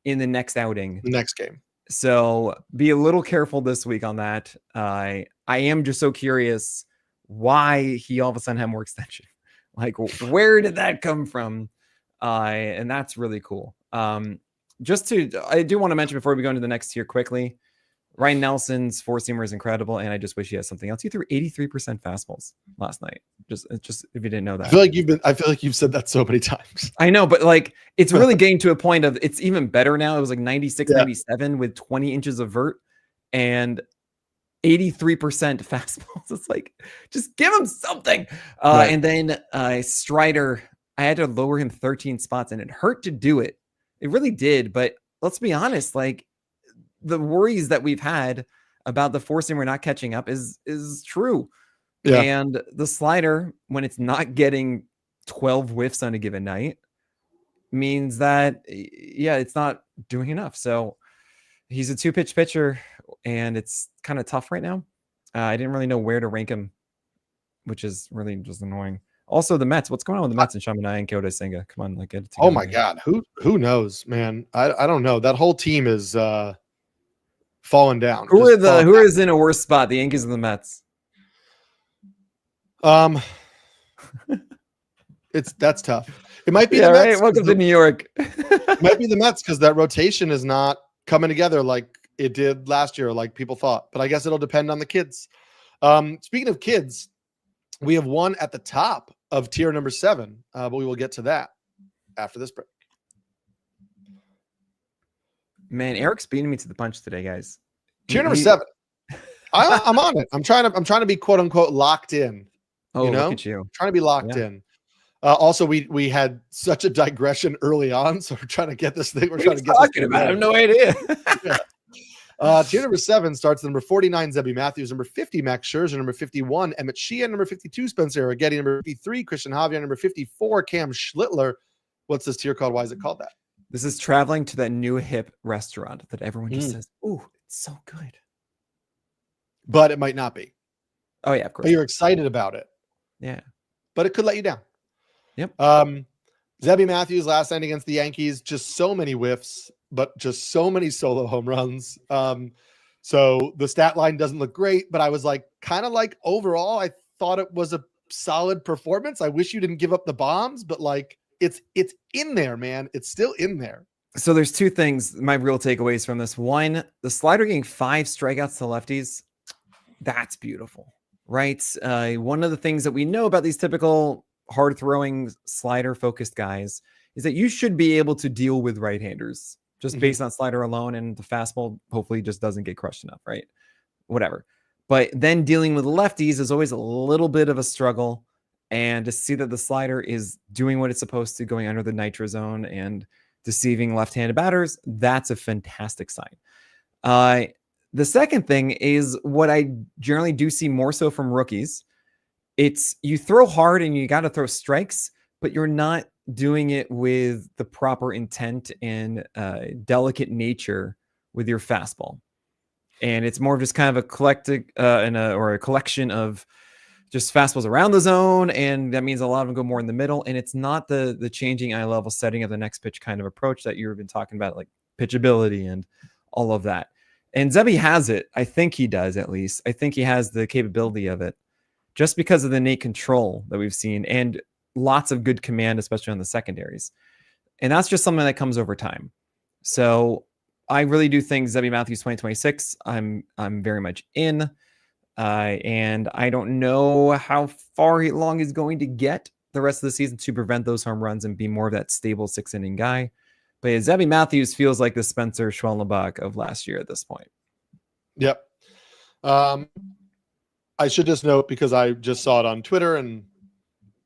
in the next outing. The next game. So be a little careful this week on that. I am just so curious why he all of a sudden had more extension. Like, where did that come from? And that's really cool. I do want to mention before we go into the next tier quickly, Ryan Nelson's four seamer is incredible, and I just wish he had something else. He threw 83% fastballs last night. Just if you didn't know that. I feel like you've said that so many times. I know, but like it's really getting to a point of it's even better now. It was like 96, 97 with 20 inches of vert and 83% fastballs. It's like, just give him something. Right. And then Strider, I had to lower him 13 spots, and it hurt to do it. It really did. But let's be honest, like the worries that we've had about the four seamer not catching up is true. Yeah. And the slider, when it's not getting 12 whiffs on a given night, means that, it's not doing enough. So he's a 2-pitch pitcher, and it's kind of tough right now. I didn't really know where to rank him, which is really just annoying. Also, the Mets. What's going on with the Mets and Chaminade and Kyoto Senga? Come on, like, get it together. Oh my God, who knows, man? I don't know. That whole team is falling down. Who is in a worse spot, the Yankees or the Mets? That's tough. It might be the Mets. Right? Welcome to New York. It might be the Mets because that rotation is not coming together like it did last year, like people thought. But I guess it'll depend on the kids. Speaking of kids, we have one at the top of tier number 7, but we will get to that after this break. Man, Eric's beating me to the punch today, guys. Tier number 7. I'm on it. I'm trying to be quote unquote locked in. Oh, look at you. I'm trying to be locked in. Also, we had such a digression early on, so we're trying to get this thing. We're trying to get talking about. I have no idea. Tier number 7 starts at number 49, Zebby Matthews, number 50, Max Scherzer, number 51, Emmett Sheehan, number 52, Spencer Arrighetti, number 53, Christian Javier, number 54, Cam Schlittler. What's this tier called? Why is it called that? This is traveling to that new hip restaurant that everyone just says, "Ooh, it's so good," but it might not be. Oh yeah, of course. But you're excited about it. Yeah, but it could let you down. Yep. Zebby Matthews last night against the Yankees, just so many whiffs, but just so many solo home runs. So the stat line doesn't look great, but I was like, kind of like overall, I thought it was a solid performance. I wish you didn't give up the bombs, but like it's in there, man. It's still in there. So there's two things, my real takeaways from this. One, the slider getting 5 strikeouts to lefties. That's beautiful, right? One of the things that we know about these typical hard throwing slider focused guys is that you should be able to deal with right-handers just based on slider alone, and the fastball hopefully just doesn't get crushed enough, right? Whatever. But then dealing with lefties is always a little bit of a struggle, and to see that the slider is doing what it's supposed to, going under the nitro zone and deceiving left-handed batters, that's a fantastic sign. The second thing is what I generally do see more so from rookies. It's you throw hard and you got to throw strikes, but you're not doing it with the proper intent and delicate nature with your fastball. And it's more of just kind of a collection of just fastballs around the zone. And that means a lot of them go more in the middle. And it's not the changing eye level setting of the next pitch kind of approach that you've been talking about, like pitchability and all of that. And Zebby has it. I think he does, at least. I think he has the capability of it. just because of the innate control that we've seen and lots of good command, especially on the secondaries. And that's just something that comes over time. So I really do think Zebby Matthews 2026, I'm very much in. And I don't know how far long he's going to get the rest of the season to prevent those home runs and be more of that stable 6-inning guy. But yeah, Zebby Matthews feels like the Spencer Schwellenbach of last year at this point. Yep. I should just note, because I just saw it on Twitter and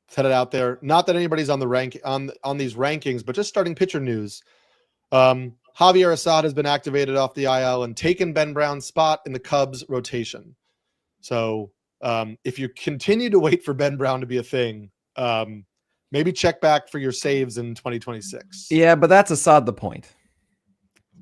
set it out there, not that anybody's on the rank on these rankings, but just starting pitcher news. Javier Assad has been activated off the IL and taken Ben Brown's spot in the Cubs rotation. So if you continue to wait for Ben Brown to be a thing, maybe check back for your saves in 2026. Yeah, but that's Assad the point.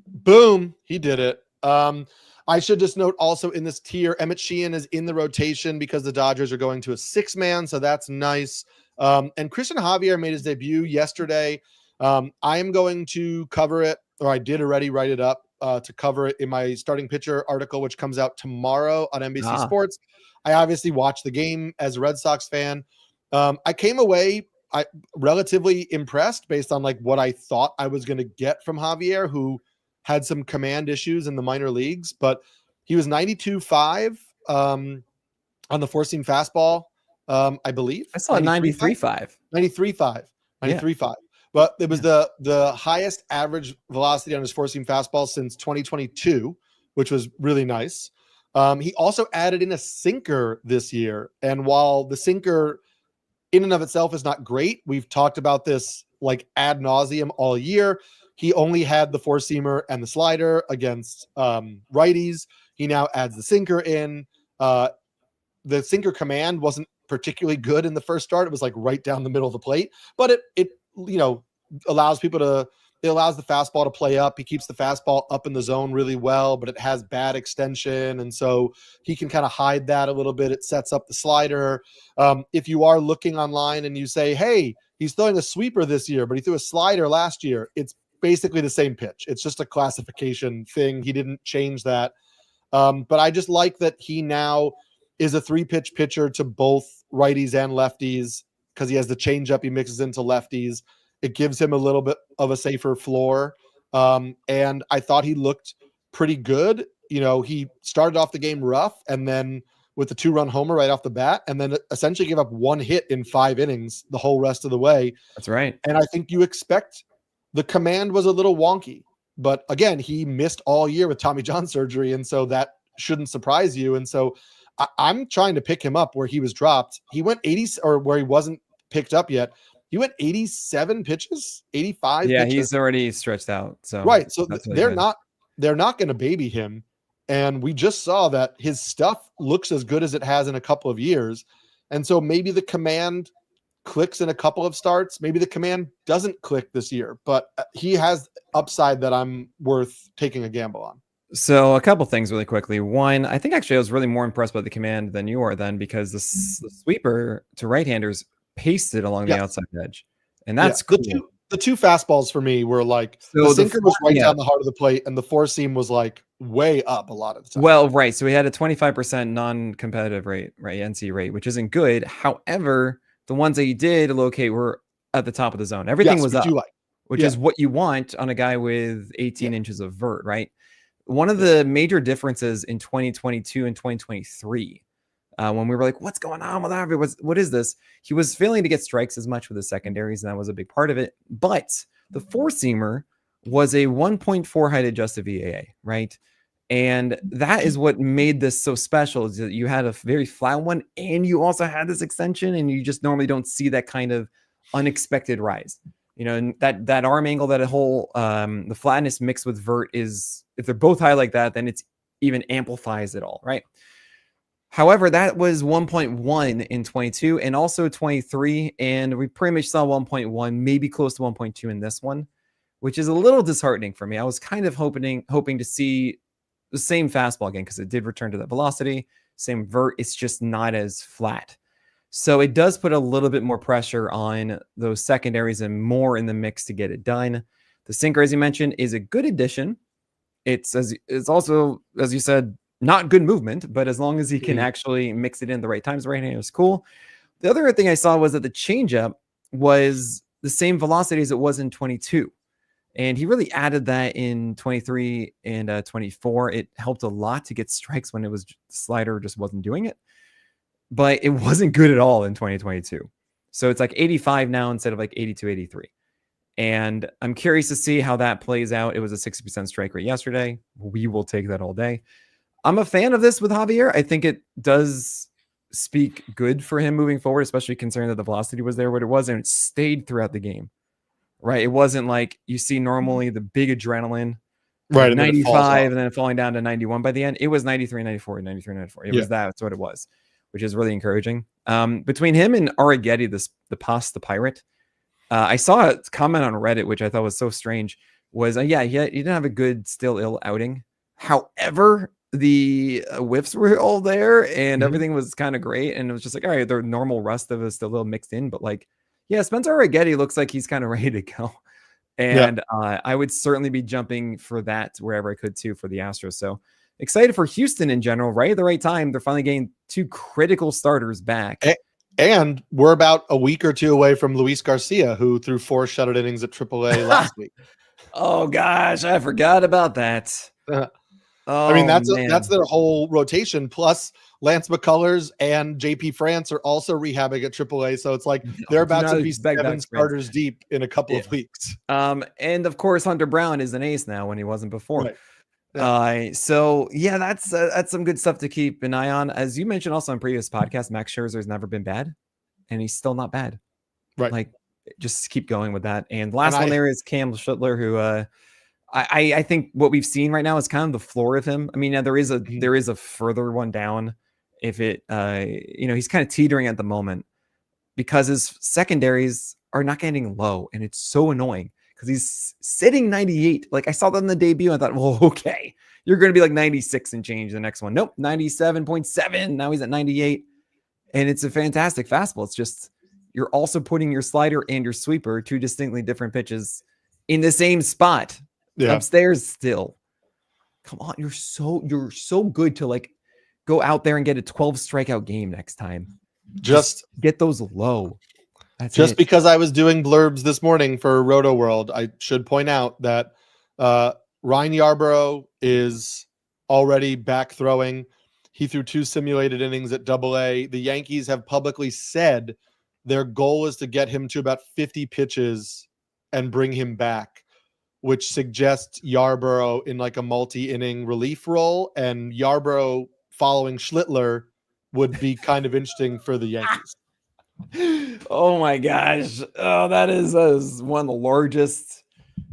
Boom, he did it. I should just note also in this tier, Emmett Sheehan is in the rotation because the Dodgers are going to a 6-man, so that's nice. And Christian Javier made his debut yesterday. I am going to cover it, or I did already write it up to cover it in my starting pitcher article, which comes out tomorrow on NBC Sports. I obviously watched the game as a Red Sox fan. I came away relatively impressed based on like what I thought I was going to get from Javier, who had some command issues in the minor leagues, but he was 92.5 on the four-seam fastball, I believe. I saw 93.5. 93.5. 93.5. But it was the highest average velocity on his four-seam fastball since 2022, which was really nice. He also added in a sinker this year. And while the sinker in and of itself is not great, we've talked about this like ad nauseum all year. He only had the four-seamer and the slider against righties. He now adds the sinker in. The sinker command wasn't particularly good in the first start. It was like right down the middle of the plate, but it allows people to, it allows the fastball to play up. He keeps the fastball up in the zone really well, but it has bad extension. And so he can kind of hide that a little bit. It sets up the slider. If you are looking online and you say, hey, he's throwing a sweeper this year, but he threw a slider last year, it's basically the same pitch. It's just a classification thing. He didn't change that. But I just like that he now is a 3-pitch pitcher to both righties and lefties because he has the changeup he mixes into lefties. It gives him a little bit of a safer floor. And I thought he looked pretty good. You know, he started off the game rough and then with the 2-run homer right off the bat, and then essentially gave up 1 hit in 5 innings the whole rest of the way. That's right. And I think you expect the command was a little wonky, but again, he missed all year with Tommy John surgery. And so that shouldn't surprise you. And so I'm trying to pick him up where he was dropped. He went 80, or where he wasn't picked up yet. He went 87 pitches, 85. Yeah, pitches. he's already stretched out. So right. So really they're not going to baby him. And we just saw that his stuff looks as good as it has in a couple of years. And so maybe the command clicks in a couple of starts. Maybe the command doesn't click this year, but he has upside that I'm worth taking a gamble on. So a couple things really quickly. One, I think actually I was really more impressed by the command than you are then, because the sweeper to right-handers pasted along the outside edge. And that's cool. The two fastballs for me were like, the sinker was right down the heart of the plate, and the four-seam was like way up a lot of the time. Well, right. So we had a 25% non-competitive rate, right? NC rate, which isn't good. However, the ones that you did locate were at the top of the zone. Everything was up, which is what you want on a guy with 18 inches of vert, right? One of the major differences in 2022 and 2023, when we were like, what's going on with Harvey? What is this? He was failing to get strikes as much with the secondaries, and that was a big part of it. But the four-seamer was a 1.4 height adjusted VAA, right? And that is what made this so special, is that you had a very flat one, and you also had this extension, and you just normally don't see that kind of unexpected rise. You know, and that arm angle, that whole the flatness mixed with vert is, if they're both high like that, then it's even amplifies it all, right? However, that was 1.1 in 22 and also 23, and we pretty much saw 1.1, maybe close to 1.2 in this one, which is a little disheartening for me. I was kind of hoping to see the same fastball again, because it did return to that velocity, same vert. It's just not as flat. So it does put a little bit more pressure on those secondaries and more in the mix to get it done. The sinker, as you mentioned, is a good addition. It's also, as you said, Not good movement, but as long as he can actually mix it in the right times, right hand, it was cool. The other thing I saw was that the changeup was the same velocity as it was in 22. And he really added that in 23 and 24. It helped a lot to get strikes when it was the slider just wasn't doing it. But it wasn't good at all in 2022. So it's like 85 now instead of like 82, 83. And I'm curious to see how that plays out. It was a 60% strike rate yesterday. We will take that all day. I'm a fan of this with Javier. I think it does speak good for him moving forward, especially considering that the velocity was there what it was, and it stayed throughout the game. Right? It wasn't like you see normally the big adrenaline, right? Like 95 and then falling down to 91 by the end. It was 93, 94, 93, 94. It was that's what it was, which is really encouraging. Between him and Arrighetti, the Pirate, I saw a comment on Reddit, which I thought was so strange, was, he didn't have a good still ill outing. However, the whiffs were all there and everything was kind of great. And it was just like, all right, the normal rust of it is still a little mixed in, but like, yeah, Spencer Arrighetti looks like he's kind of ready to go. And I would certainly be jumping for that wherever I could too for the Astros. So excited for Houston in general, right at the right time. They're finally getting two critical starters back. And we're about a week or two away from Luis Garcia, who threw 4 shutout innings at AAA last week. Oh gosh, I forgot about that. I mean, that's their whole rotation. Plus, Lance McCullers and JP France are also rehabbing at AAA. So it's like they're about to be 7 starters deep in a couple of weeks. And of course, Hunter Brown is an ace now when he wasn't before. Right. That's some good stuff to keep an eye on. As you mentioned also on previous podcasts, Max Scherzer's never been bad, and he's still not bad. Right. Like, just keep going with that. And the last one there is Cam Schuttler, who I think what we've seen right now is kind of the floor of him. I mean, there is a further one down. If it, he's kind of teetering at the moment because his secondaries are not getting low, and it's so annoying because he's sitting 98. Like, I saw that in the debut, and I thought, well, okay, you're going to be like 96 and change the next one. Nope, 97.7. Now he's at 98, and it's a fantastic fastball. It's just you're also putting your slider and your sweeper, 2 distinctly different pitches, in the same spot. Upstairs still. Come on, you're so good to like go out there and get a 12 strikeout game next time. Just get those low. That's just because I was doing blurbs this morning for Roto World, I should point out that Ryan Yarbrough is already back throwing. He threw 2 simulated innings at AA. The Yankees have publicly said their goal is to get him to about 50 pitches and bring him back, which suggests Yarbrough in like a multi-inning relief role, and Yarbrough following Schlittler would be kind of interesting for the Yankees. Oh my gosh. Oh, that is one of the largest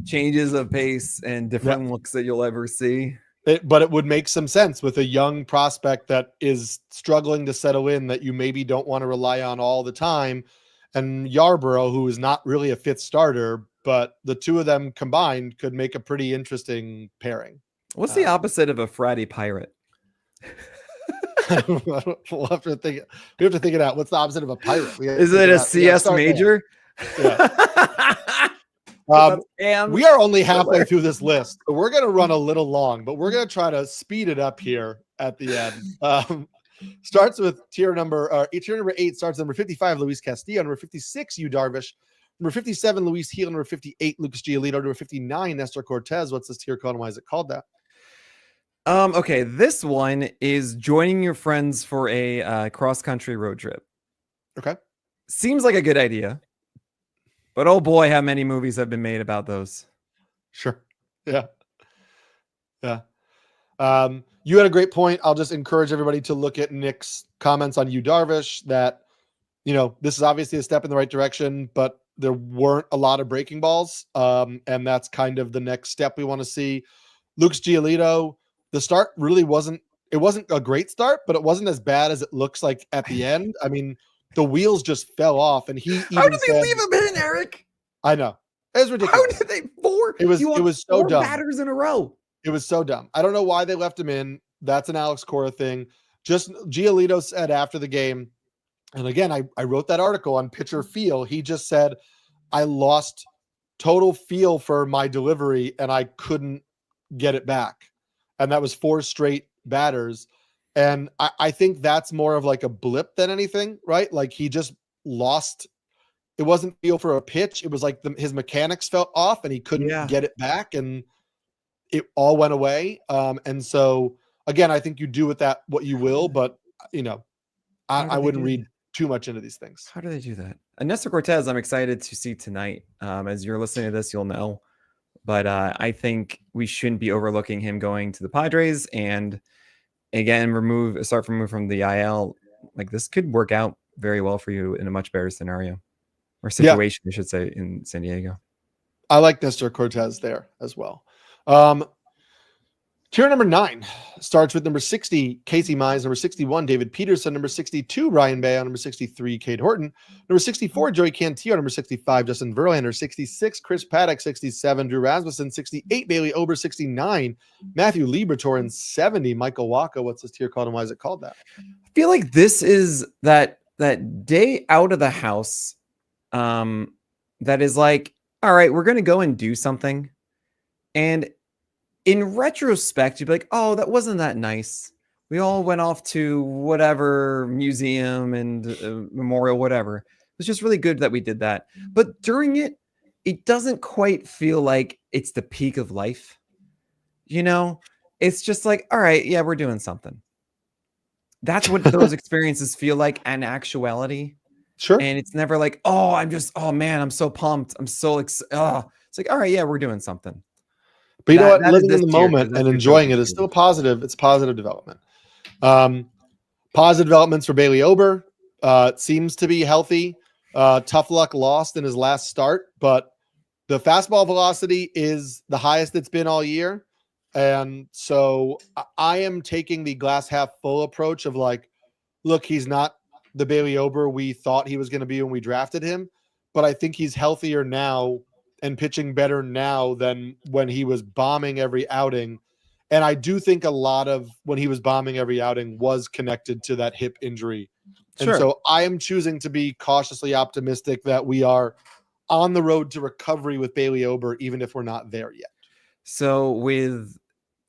changes of pace and different looks that you'll ever see. But it would make some sense with a young prospect that is struggling to settle in, that you maybe don't want to rely on all the time. And Yarbrough, who is not really a fit starter, but the two of them combined could make a pretty interesting pairing. What's the opposite of a Friday Pirate? We'll have to think. We have to think it out. What's the opposite of a pirate? Is it a CS major? Yeah. We are only halfway through this list, so we're going to run a little long, but we're going to try to speed it up here at the end. Starts with tier number 8. Starts number 55, Luis Castillo. Number 56, Yu Darvish. Number 57, Luis Gil. Number 58, Lucas Giolito. Number 59, Nestor Cortez. What's this tier called and why is it called that? Okay, this one is joining your friends for a cross-country road trip. Okay. Seems like a good idea. But oh boy, how many movies have been made about those. Sure. Yeah. You had a great point. I'll just encourage everybody to look at Nick's comments on Yu Darvish, that, this is obviously a step in the right direction, but there weren't a lot of breaking balls. And that's kind of the next step we want to see. Lucas Giolito, the start really wasn't a great start, but it wasn't as bad as it looks like at the end. I mean, the wheels just fell off, and how did they leave him in, Eric? I know. It was ridiculous. How did they It was so dumb. Batters in a row. It was so dumb. I don't know why they left him in. That's an Alex Cora thing. Just Giolito said after the game, and again, I wrote that article on pitcher feel. He just said, I lost total feel for my delivery, and I couldn't get it back. And that was 4 straight batters. And I think that's more of like a blip than anything, right? Like he just lost. It wasn't feel for a pitch. It was like his mechanics felt off and he couldn't get it back and it all went away. And so again, I think you do with that what you will, but I wouldn't read too much into these things. How do they do that? Nestor Cortez, I'm excited to see tonight. As you're listening to this, you'll know. But I think we shouldn't be overlooking him going to the Padres and again start from the IL. Like this could work out very well for you in a much better scenario or situation, I should say, in San Diego. I like Nestor Cortez there as well. Tier number 9 starts with number 60, Casey Mize, number 61, David Peterson, number 62, Ryan Baio, number 63, Cade Horton, number 64, Joey Cantillo, number 65, Justin Verlander, 66, Chris Paddock, 67, Drew Rasmussen, 68, Bailey Ober, 69, Matthew Liberatore, and 70, Michael Wacha. What's this tier called and why is it called that? I feel like this is that day out of the house that is like, all right, we're going to go and do something. And in retrospect, you'd be like, oh, that wasn't that nice. We all went off to whatever museum and memorial, whatever. It was just really good that we did that. But during it, it doesn't quite feel like it's the peak of life. It's just like, all right, yeah, we're doing something. That's what those experiences feel like in actuality. Sure. And it's never like, oh man, I'm so pumped. I'm so it's like, all right, yeah, we're doing something. But you know what? Living in the moment and enjoying it is still positive. It's positive development. Positive developments for Bailey Ober. It seems to be healthy. Tough luck lost in his last start, but the fastball velocity is the highest it's been all year. And so I am taking the glass half full approach of like, look, he's not the Bailey Ober we thought he was going to be when we drafted him, but I think he's healthier now and pitching better now than when he was bombing every outing. And I do think a lot of when he was bombing every outing was connected to that hip injury. Sure. And so I am choosing to be cautiously optimistic that we are on the road to recovery with Bailey Ober, even if we're not there yet. So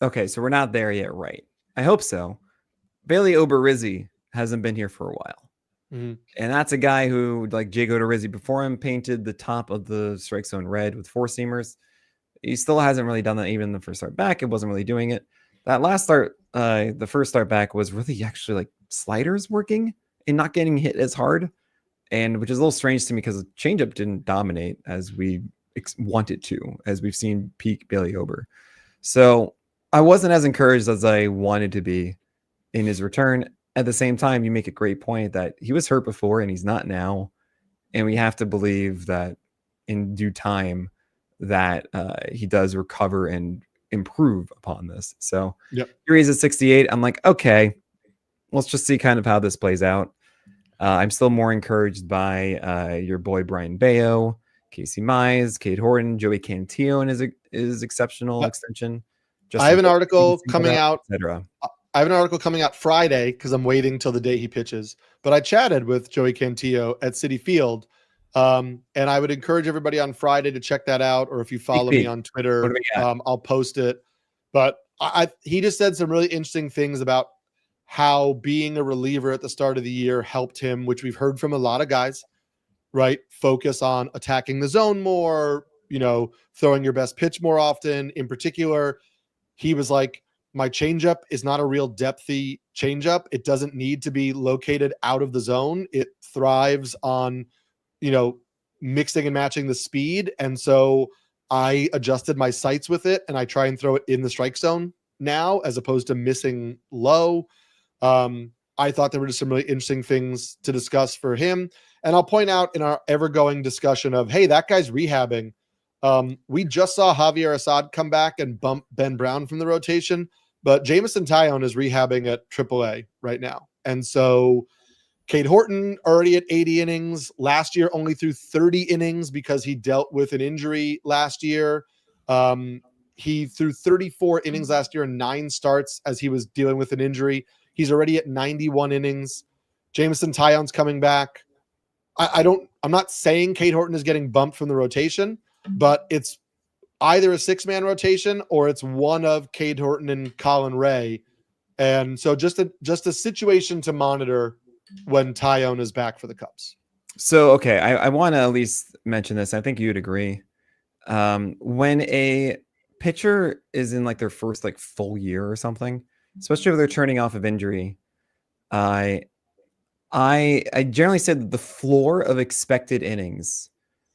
so we're not there yet, right? I hope so. Bailey Ober-Rizzi hasn't been here for a while. Mm-hmm. And that's a guy who, like Jago Rizzi before him, painted the top of the strike zone red with four seamers. He still hasn't really done that even the first start back. It wasn't really doing it. That last start, the first start back was really actually like sliders working and not getting hit as hard. And which is a little strange to me because the changeup didn't dominate as we want it to, as we've seen peak Bailey Ober. So I wasn't as encouraged as I wanted to be in his return. At the same time, you make a great point that he was hurt before and he's not now. And we have to believe that in due time that he does recover and improve upon this. So here he's at 68. I'm like, okay, let's just see kind of how this plays out. I'm still more encouraged by your boy Brian Baio, Casey Mize, Cade Horton, Joey Cantillo and his exceptional extension. I have an article coming out, etc. I have an article coming out Friday because I'm waiting till the day he pitches. But I chatted with Joey Cantillo at Citi Field, and I would encourage everybody on Friday to check that out. Or if you follow me on Twitter, I'll post it. But he just said some really interesting things about how being a reliever at the start of the year helped him, which we've heard from a lot of guys, right? Focus on attacking the zone more, throwing your best pitch more often. In particular, he was like, my changeup is not a real depthy changeup. It doesn't need to be located out of the zone. It thrives on, mixing and matching the speed. And so I adjusted my sights with it and I try and throw it in the strike zone now, as opposed to missing low. I thought there were just some really interesting things to discuss for him. And I'll point out in our ever-going discussion of, hey, that guy's rehabbing. We just saw Javier Assad come back and bump Ben Brown from the rotation, but Jameson Taillon is rehabbing at AAA right now. And so Cade Horton already at 80 innings. Last year only threw 30 innings because he dealt with an injury last year. He threw 34 innings last year and 9 starts as he was dealing with an injury. He's already at 91 innings. Jameson Taillon's coming back. I'm not saying Cade Horton is getting bumped from the rotation, but it's either a 6-man rotation or it's one of Cade Horton and Colin Ray And so just a situation to monitor when Tyone is back for the Cubs. So, okay, I want to at least mention this. I think you'd agree. When a pitcher is in like their first like full year or something, especially if they're turning off of injury, I generally say that the floor of expected innings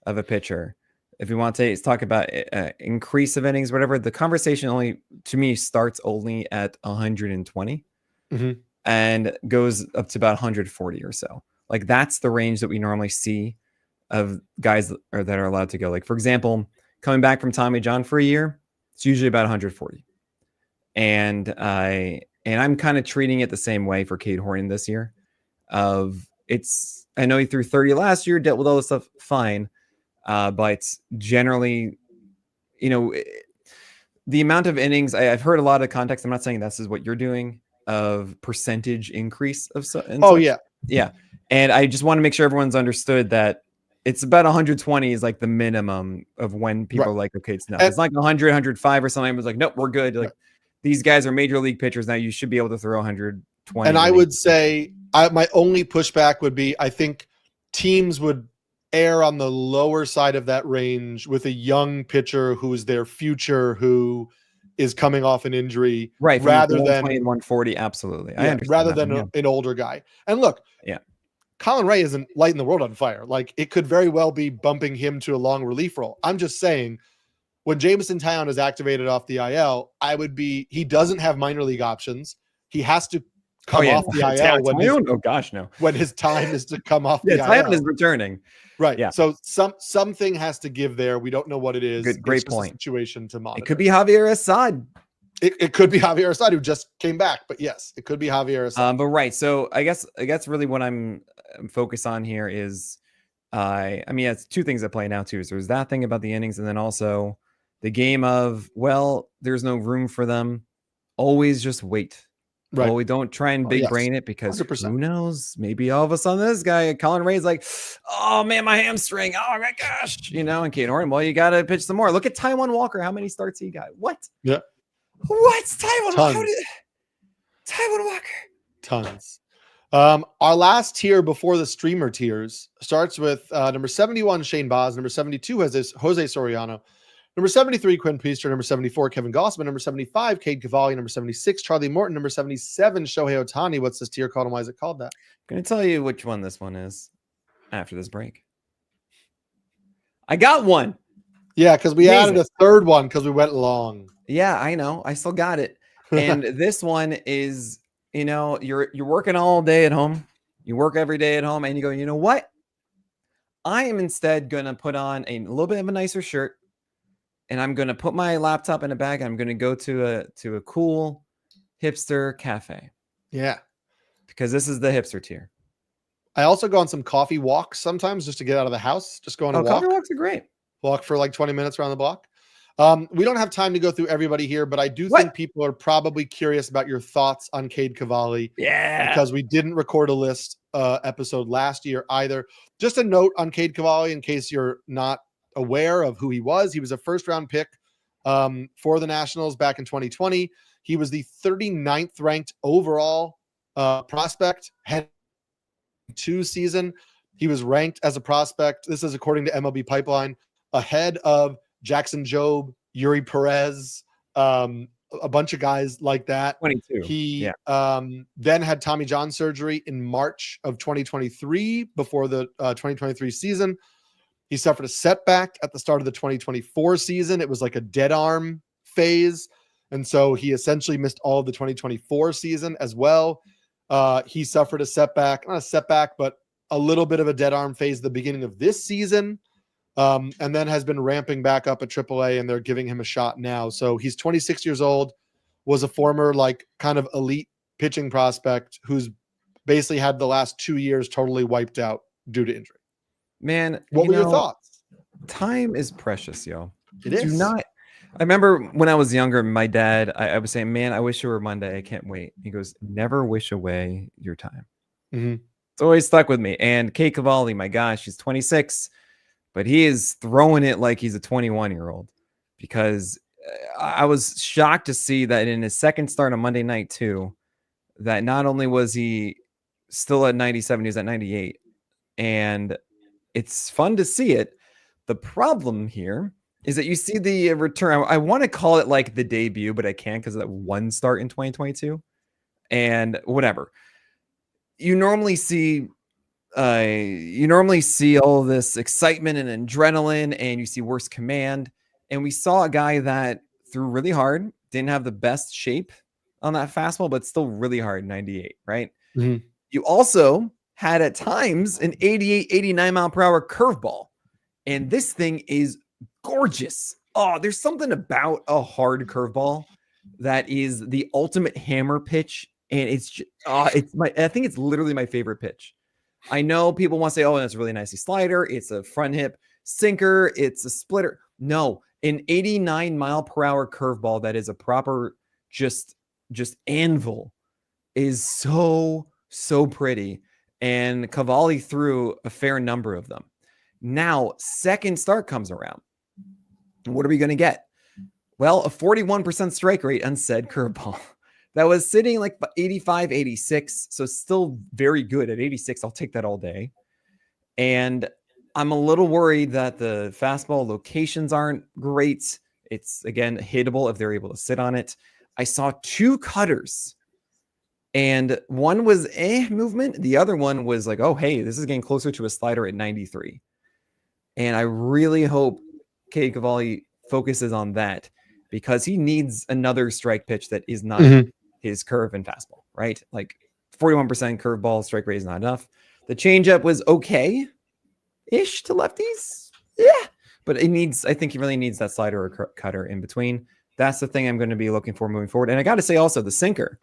of a pitcher, if we want to talk about increase of innings, whatever, the conversation only to me starts only at 120 and goes up to about 140 or so. Like that's the range that we normally see of guys that are allowed to go. Like for example, coming back from Tommy John for a year, it's usually about 140. And I'm kind of treating it the same way for Cade Horton this year. I know he threw 30 last year, dealt with all this stuff fine, but generally, the amount of innings I've heard a lot of context. I'm not saying this is what you're doing of percentage increase of yeah. And I just want to make sure everyone's understood that it's about 120 is like the minimum of when people are like, okay, it's not. It's like 100, 105 or something. It was like, nope, we're good. Like these guys are major league pitchers now. You should be able to throw 120. And I would say my only pushback would be I think teams would err on the lower side of that range with a young pitcher who is their future, who is coming off an injury, right? Rather than 140, absolutely. I understand. Rather than an older guy. And look, Colin Ray isn't lighting the world on fire. Like it could very well be bumping him to a long relief role. I'm just saying, when Jameson Taillon is activated off the IL, he doesn't have minor league options. He has to come off the IL when his time is to come off the IL. Taillon is returning. Right. Yeah. So something has to give there. We don't know what it is. Great point. Situation to monitor. It could be Javier Assad. It could be Javier Assad who just came back, but yes, it could be Javier Assad. But right. So I guess really what I'm focused on here is, it's two things at play now too. So there's that thing about the innings, and then also the game of, well, there's no room for them. Always just wait. Right. Well, we don't try and big brain it because 100%. Who knows? Maybe all of a sudden this guy, Colin Ray's like, oh man, my hamstring. Oh my gosh. And Cade Horton, well, you got to pitch some more. Look at Taijuan Walker. How many starts he got? What? Yeah. What's Taijuan Walker? Taijuan Walker. Tons. Our last tier before the streamer tiers starts with number 71, Shane Baz, number 72, Jose Soriano, number 73, Quinn Priester, number 74, Kevin Gossman, number 75, Cade Cavalli, number 76, Charlie Morton, number 77, Shohei Ohtani. What's this tier called and why is it called that? I'm going to tell you which one this one is after this break. I got one. Yeah, because we added a third one because we went long. Yeah, I know. I still got it. And this one is, you're working all day at home. You work every day at home and you go, you know what? I am instead going to put on a little bit of a nicer shirt. And I'm going to put my laptop in a bag. And I'm going to go to a cool hipster cafe. Yeah. Because this is the hipster tier. I also go on some coffee walks sometimes just to get out of the house. Just go on a walk. Coffee walks are great. Walk for like 20 minutes around the block. We don't have time to go through everybody here, but I do think people are probably curious about your thoughts on Cade Cavalli. Yeah. Because we didn't record a list episode last year either. Just a note on Cade Cavalli in case you're not aware of who he was. He was a first-round pick for the Nationals back in 2020. He was the 39th ranked overall prospect heading into season. He was ranked as a prospect. This is according to MLB Pipeline, ahead of Jackson Jobe, Yuri Perez, a bunch of guys like that. 22. He then had Tommy John surgery in March of 2023 before the 2023 season. He suffered a setback at the start of the 2024 season. It was like a dead arm phase. And so he essentially missed all of the 2024 season as well. He suffered a setback, not a setback, but a little bit of a dead arm phase at the beginning of this season. And then has been ramping back up at AAA, and they're giving him a shot now. So he's 26 years old, was a former like kind of elite pitching prospect who's basically had the last 2 years totally wiped out due to injury. Man, what were your thoughts? Time is precious, yo. It is. I remember when I was younger, my dad, I was saying, man, I wish it were Monday. I can't wait. He goes, never wish away your time. Mm-hmm. It's always stuck with me. And Cade Cavalli, my gosh, he's 26, but he is throwing it like he's a 21-year-old because I was shocked to see that in his second start on Monday night too, that not only was he still at 97, he was at 98. And it's fun to see it. The problem here is that you see the return. I want to call it like the debut, but I can't because of that one start in 2022. And whatever. You normally see all this excitement and adrenaline, and you see worse command. And we saw a guy that threw really hard, didn't have the best shape on that fastball, but still really hard, 98, right? Mm-hmm. You also had at times an 88, 89 mile per hour curveball. And this thing is gorgeous. Oh, there's something about a hard curveball that is the ultimate hammer pitch. And I think it's literally my favorite pitch. I know people want to say, oh, that's a really nicey slider. It's a front hip sinker. It's a splitter. No, an 89 mile per hour curveball that is a proper just anvil is so pretty. And Cavalli threw a fair number of them. Now, second start comes around. What are we going to get? Well, a 41% strike rate on said curveball. That was sitting like 85, 86. So still very good at 86. I'll take that all day. And I'm a little worried that the fastball locations aren't great. It's, again, hittable if they're able to sit on it. I saw two cutters. And one was movement. The other one was like, oh, hey, this is getting closer to a slider at 93. And I really hope Cade Cavalli focuses on that because he needs another strike pitch that is not his curve and fastball, right? Like 41% curveball strike rate is not enough. The changeup was okay-ish to lefties. Yeah. But I think he really needs that slider or cutter in between. That's the thing I'm going to be looking for moving forward. And I got to say also the sinker.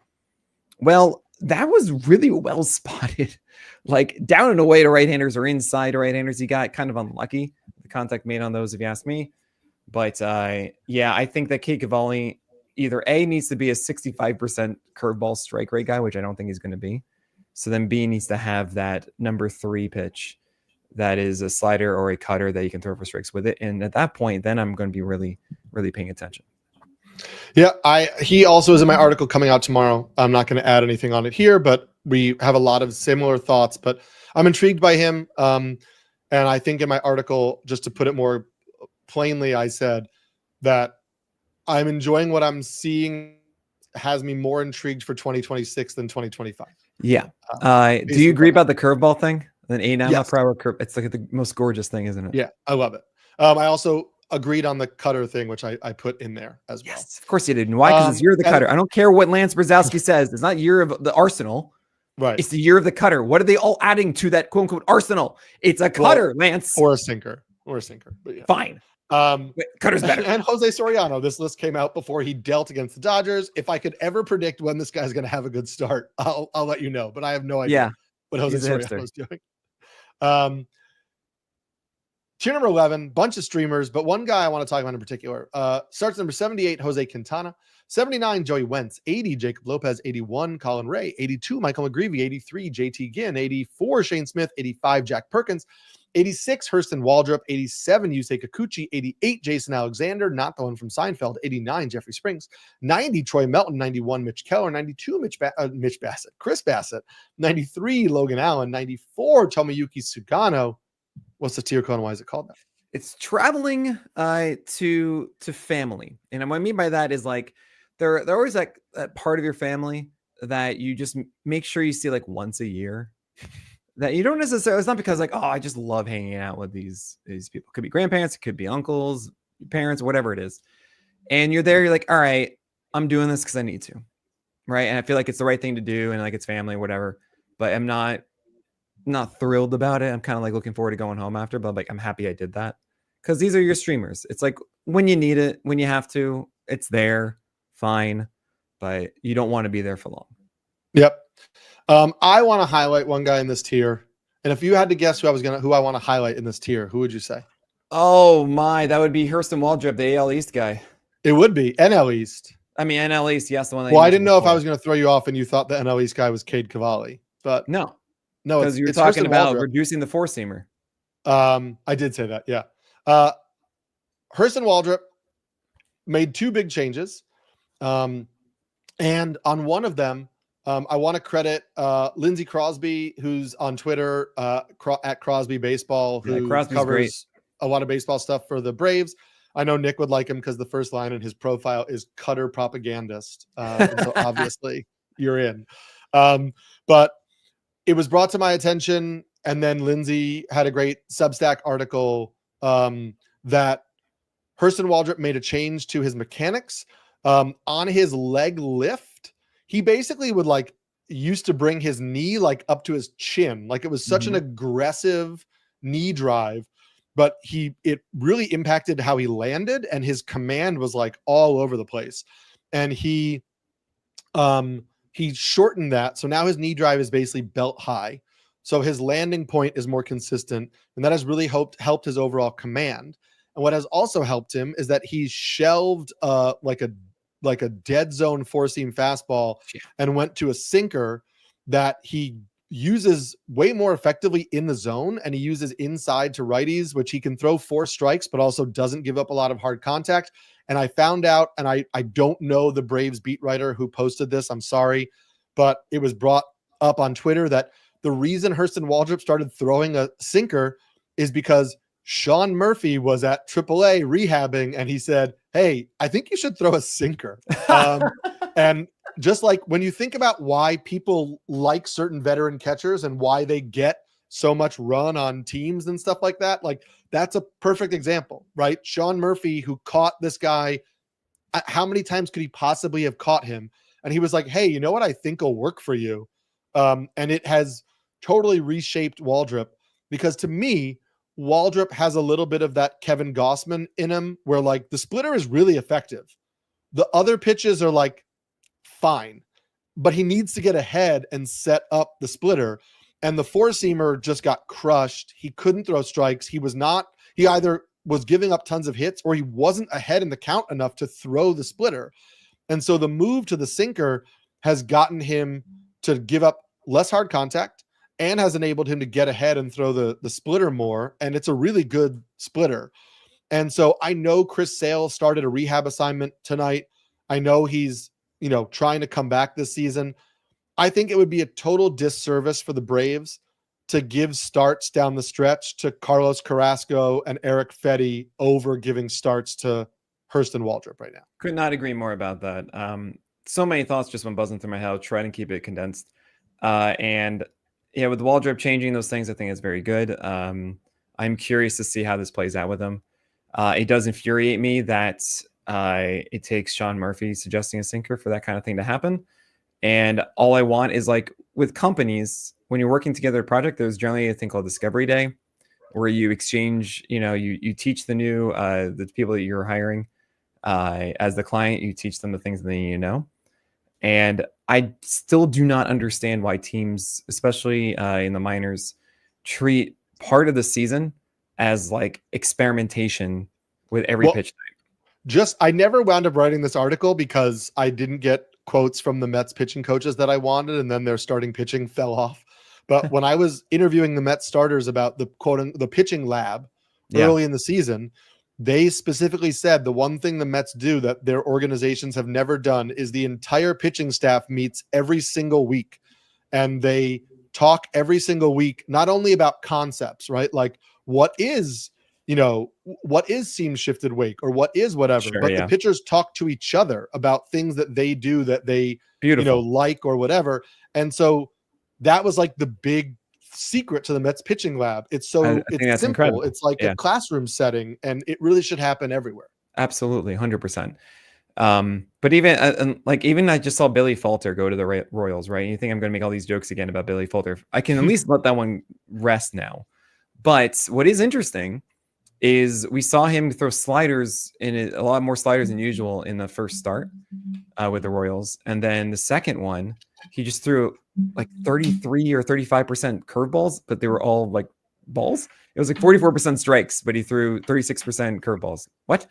Well, that was really well spotted. Like down and away to right-handers or inside to right-handers. He got kind of unlucky. The contact made on those, if you ask me. But yeah, I think that Cade Cavalli either A, needs to be a 65% curveball strike rate guy, which I don't think he's going to be. So then B, needs to have that number 3 pitch that is a slider or a cutter that you can throw for strikes with it. And at that point, then I'm going to be really, really paying attention. Yeah, he also is in my article coming out tomorrow. I'm not going to add anything on it here, but we have a lot of similar thoughts. But I'm intrigued by him. And I think in my article, just to put it more plainly, I said that I'm enjoying what I'm seeing has me more intrigued for 2026 than 2025. Yeah. Do you agree about the curveball thing? An 89 mile per hour curve. It's like the most gorgeous thing, isn't it? Yeah, I love it. I also agreed on the cutter thing, which I put in there as well. Yes, of course you did. And why? Because it's year of the cutter. I don't care what Lance Brzezowski says. It's not year of the arsenal. Right. It's the year of the cutter. What are they all adding to that quote unquote arsenal? It's a cutter, Lance. Or a sinker. But yeah. Fine. Cutter's better. And Jose Soriano. This list came out before he dealt against the Dodgers. If I could ever predict when this guy's going to have a good start, I'll let you know. But I have no idea what Jose Soriano is doing. Tier number 11, bunch of streamers, but one guy I want to talk about in particular. Starts number 78, Jose Quintana. 79, Joey Wentz. 80, Jacob Lopez. 81, Colin Ray. 82, Michael McGreevy. 83, JT Ginn. 84, Shane Smith. 85, Jack Perkins. 86, Hurston Waldrop. 87, Yusei Kikuchi. 88, Jason Alexander, not the one from Seinfeld. 89, Jeffrey Springs. 90, Troy Melton. 91, Mitch Keller. 92, Mitch Bassett. Chris Bassett. 93, Logan Allen. 94, Tomoyuki Sugano. What's the tier code and why is it called that? It's traveling to family. And what I mean by that is like they're always like that part of your family that you just make sure you see like once a year. That you don't necessarily, it's not because like, oh, I just love hanging out with these people. It could be grandparents, it could be uncles, parents, whatever it is. And you're there, you're like, all right, I'm doing this because I need to. Right. And I feel like it's the right thing to do and like it's family, whatever. But I'm not thrilled about it. I'm kind of like looking forward to going home after, but like I'm happy I did that because these are your streamers. It's like when you need it, when you have to, it's there, fine, but you don't want to be there for long. Yep. I want to highlight one guy in this tier, and if you had to guess who I want to highlight in this tier, who would you say? Oh my, that would be Hurston Waldrop, the AL East guy. It would be NL East. I mean NL East, yes, the one. That well, I didn't know if I was going to throw you off and you thought the NL East guy was Cade Cavalli, but no, because you were talking about reducing the 4-seamer. I did say that, yeah. Hurston Waldrop made 2 big changes, and on one of them, I want to credit Lindsey Crosby, who's on Twitter at Crosby Baseball, who Crosby's great. covers a lot of baseball stuff for the Braves. I know Nick would like him because the first line in his profile is Cutter Propagandist. And so obviously you're in. But it was brought to my attention, and then Lindsay had a great Substack article that Hurston Waldrop made a change to his mechanics on his leg lift. He basically would used to bring his knee up to his chin. Like, it was such an aggressive knee drive, but it really impacted how he landed, and his command was all over the place. And he shortened that. So now his knee drive is basically belt high. So his landing point is more consistent, and that has really helped his overall command. And what has also helped him is that he shelved like a dead zone four-seam fastball and went to a sinker that he uses way more effectively in the zone, and he uses inside to righties, which he can throw 4 strikes, but also doesn't give up a lot of hard contact. And I found out, and I don't know the Braves beat writer who posted this, I'm sorry, but it was brought up on Twitter that the reason Hurston Waldrop started throwing a sinker is because Sean Murphy was at AAA rehabbing, and he said, "Hey, I think you should throw a sinker." And just when you think about why people like certain veteran catchers and why they get so much run on teams and stuff like that, that's a perfect example, right? Sean Murphy, who caught this guy, how many times could he possibly have caught him? And he was like, "Hey, you know what? I think will work for you." And it has totally reshaped Waldrop, because to me, Waldrop has a little bit of that Kevin Gossman in him, where the splitter is really effective. The other pitches are fine, but he needs to get ahead and set up the splitter. And the four-seamer just got crushed. He couldn't throw strikes. He either was giving up tons of hits, or he wasn't ahead in the count enough to throw the splitter. And so the move to the sinker has gotten him to give up less hard contact, and has enabled him to get ahead and throw the splitter more. And it's a really good splitter. And so I know Chris Sale started a rehab assignment tonight. I know he's, trying to come back this season. I think it would be a total disservice for the Braves to give starts down the stretch to Carlos Carrasco and Eric Fetty over giving starts to Hurston Waldrop right now. Could not agree more about that. So many thoughts just went buzzing through my head. Try and keep it condensed. And yeah, with Waldrop changing those things, I think it's very good. I'm curious to see how this plays out with him. It does infuriate me that it takes Sean Murphy suggesting a sinker for that kind of thing to happen. And all I want is, with companies, when you're working together a project, there's generally a thing called Discovery Day, where you exchange, you teach the new, the people that you're hiring as the client, you teach them the things that they need to know. And I still do not understand why teams, especially in the minors, treat part of the season as experimentation with every pitch type. I never wound up writing this article because I didn't get quotes from the Mets pitching coaches that I wanted, and then their starting pitching fell off. But when I was interviewing the Mets starters about the pitching lab early in the season, they specifically said the one thing the Mets do that their organizations have never done is the entire pitching staff meets every single week, and they talk every single week, not only about concepts, right? What is seam shifted wake, or what is whatever, but the pitchers talk to each other about things that they do that they, like or whatever. And so that was the big secret to the Mets pitching lab. It's simple. Incredible. It's a classroom setting, and it really should happen everywhere. Absolutely. 100%. But even I just saw Billy Falter go to the Royals, right? And you think I'm going to make all these jokes again about Billy Falter. I can at least let that one rest now. But what is interesting is we saw him throw sliders a lot more sliders than usual in the first start with the Royals. And then the second one, he just threw 33 or 35% curveballs, but they were all balls. It was 44% strikes, but he threw 36% curveballs. What?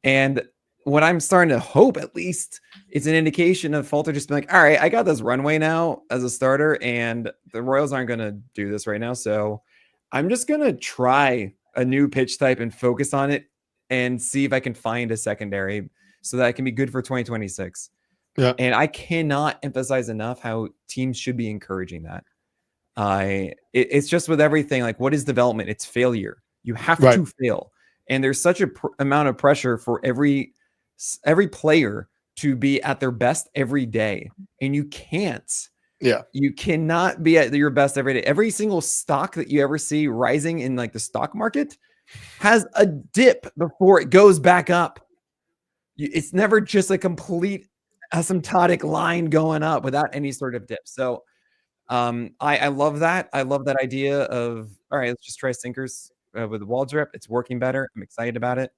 And what I'm starting to hope, at least, it's an indication of Falter just being all right, I got this runway now as a starter, and the Royals aren't going to do this right now. So I'm just going to try a new pitch type and focus on it and see if I can find a secondary so that I can be good for 2026. Yeah. And I cannot emphasize enough how teams should be encouraging that. It's just with everything, like, what is development? It's failure. You have to fail. And there's such a amount of pressure for every player to be at their best every day. And you can't. Yeah. You cannot be at your best every day. Every single stock that you ever see rising in like the stock market has a dip before it goes back up. It's never just a complete asymptotic line going up without any sort of dip. So I love that. I love that idea of, all right, let's just try sinkers with the wall drip. It's working better. I'm excited about it.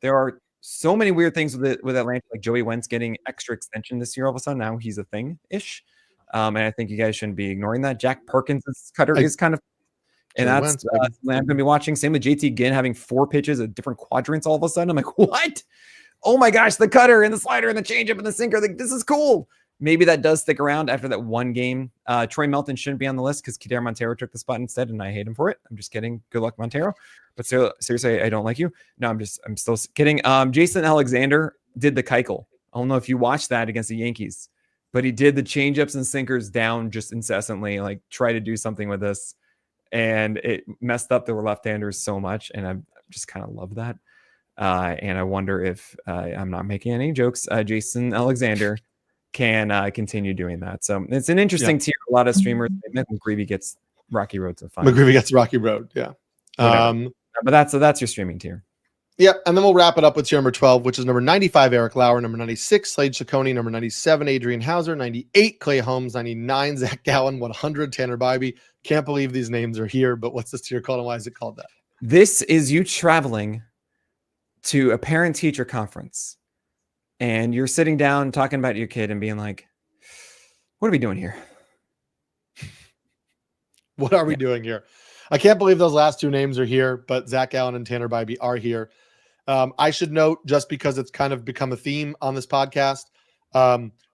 There are so many weird things with Atlanta, like Joey Wentz getting extra extension this year. All of a sudden, now he's a thing-ish. And I think you guys shouldn't be ignoring that. Jack Perkins' cutter is kind of, and Joey that's Wentz, I'm going to be watching. Same with JT Ginn having 4 pitches at different quadrants all of a sudden. I'm like, what? Oh my gosh, the cutter and the slider and the changeup and the sinker. Like, this is cool. Maybe that does stick around after that one game. Troy Melton shouldn't be on the list because Kadar Montero took the spot instead, and I hate him for it. I'm just kidding. Good luck, Montero. But seriously, I don't like you. No, I'm still kidding. Jason Alexander did the Keuchel. I don't know if you watched that against the Yankees, but he did the changeups and sinkers down just incessantly, like try to do something with this. And it messed up the left-handers so much. And I just kind of love that. And I wonder if I'm not making any jokes. Jason Alexander can continue doing that. So it's an interesting tier. A lot of streamers. McGreevy gets Rocky Road to fine. McGreevy gets Rocky Road. Yeah. But that's your streaming tier. Yeah, and then we'll wrap it up with tier number 12, which is number 95, Eric Lauer, number 96, Slade Ciccone, number 97, Adrian Hauser, 98, Clay Holmes, 99, Zach Gallen, 100, Tanner Bybee. Can't believe these names are here, but what's this tier called and why is it called that? This is you traveling to a parent-teacher conference, and you're sitting down talking about your kid and being like, what are we doing here? What are we doing here? I can't believe those last 2 names are here, but Zach Allen and Tanner Bybee are here. I should note, just because it's kind of become a theme on this podcast,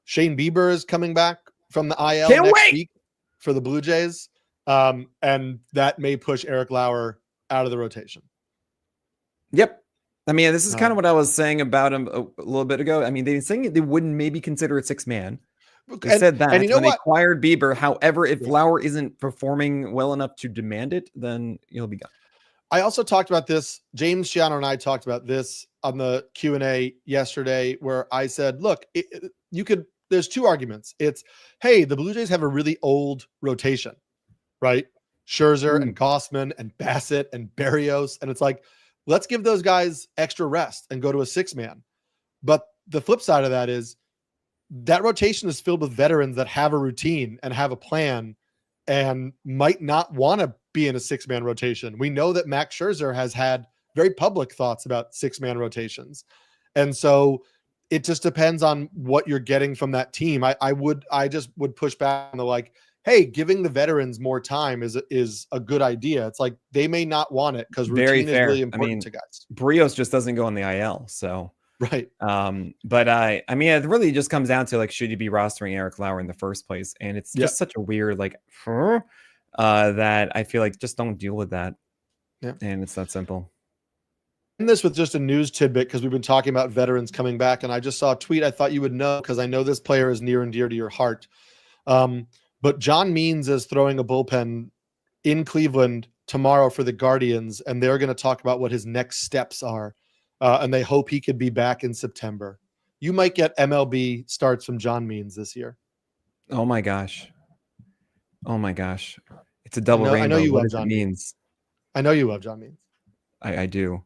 Shane Bieber is coming back from the IL next week for the Blue Jays, and that may push Eric Lauer out of the rotation. Yep. I mean, this is kind of what I was saying about him a little bit ago. I mean, they were saying they wouldn't maybe consider it 6-man. They said that when they acquired Bieber. However, if Lauer isn't performing well enough to demand it, then he'll be gone. I also talked about this. James Shiano and I talked about this on the Q&A yesterday, where I said, look, there's 2 arguments. It's, hey, the Blue Jays have a really old rotation, right? Scherzer and Gossman and Bassett and Berrios. And it's like, let's give those guys extra rest and go to a 6-man. But the flip side of that is that rotation is filled with veterans that have a routine and have a plan and might not want to be in a 6-man rotation. We know that Max Scherzer has had very public thoughts about 6-man rotations. And so it just depends on what you're getting from that team. I just would push back on the, like, hey, giving the veterans more time is a good idea. It's like, they may not want it because routine is really important to guys. Berrios just doesn't go on the IL. So, right. But I mean, it really just comes down to, like, should you be rostering Eric Lauer in the first place? And it's just such a weird, like, that I feel like just don't deal with that. Yeah. And it's that simple. And this with just a news tidbit, because we've been talking about veterans coming back, and I just saw a tweet I thought you would know, because I know this player is near and dear to your heart. But John Means is throwing a bullpen in Cleveland tomorrow for the Guardians, and they're going to talk about what his next steps are. And they hope he could be back in September. You might get MLB starts from John Means this year. Oh my gosh. Oh my gosh. It's a double rainbow. I know you what love John Means. I know you love John Means. I do.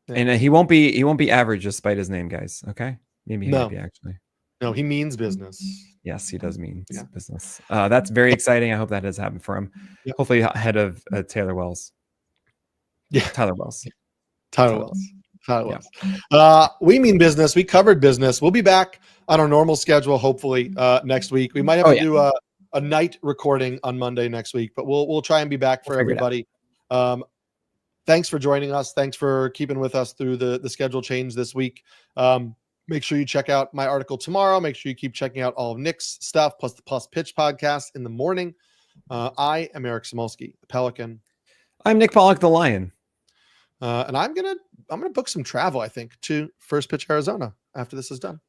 Yeah. And he won't be average despite his name, guys. Okay. Maybe he might be, actually. No, he means business. Yes, he does mean business. That's very exciting. I hope that does happen for him. Yep. Hopefully ahead of Taylor Wells. Yeah. Tyler Wells. Tyler Wells. We mean business. We covered business. We'll be back on our normal schedule, hopefully, next week. We might have to do a night recording on Monday next week, but we'll try and be back for everybody. Thanks for joining us. Thanks for keeping with us through the schedule change this week. Make sure you check out my article tomorrow. Make sure you keep checking out all of Nick's stuff, plus the Plus Pitch podcast in the morning. I am Eric Samulski, the Pelican. I'm Nick Pollack, the Lion. And I'm gonna book some travel, I think, to First Pitch Arizona after this is done.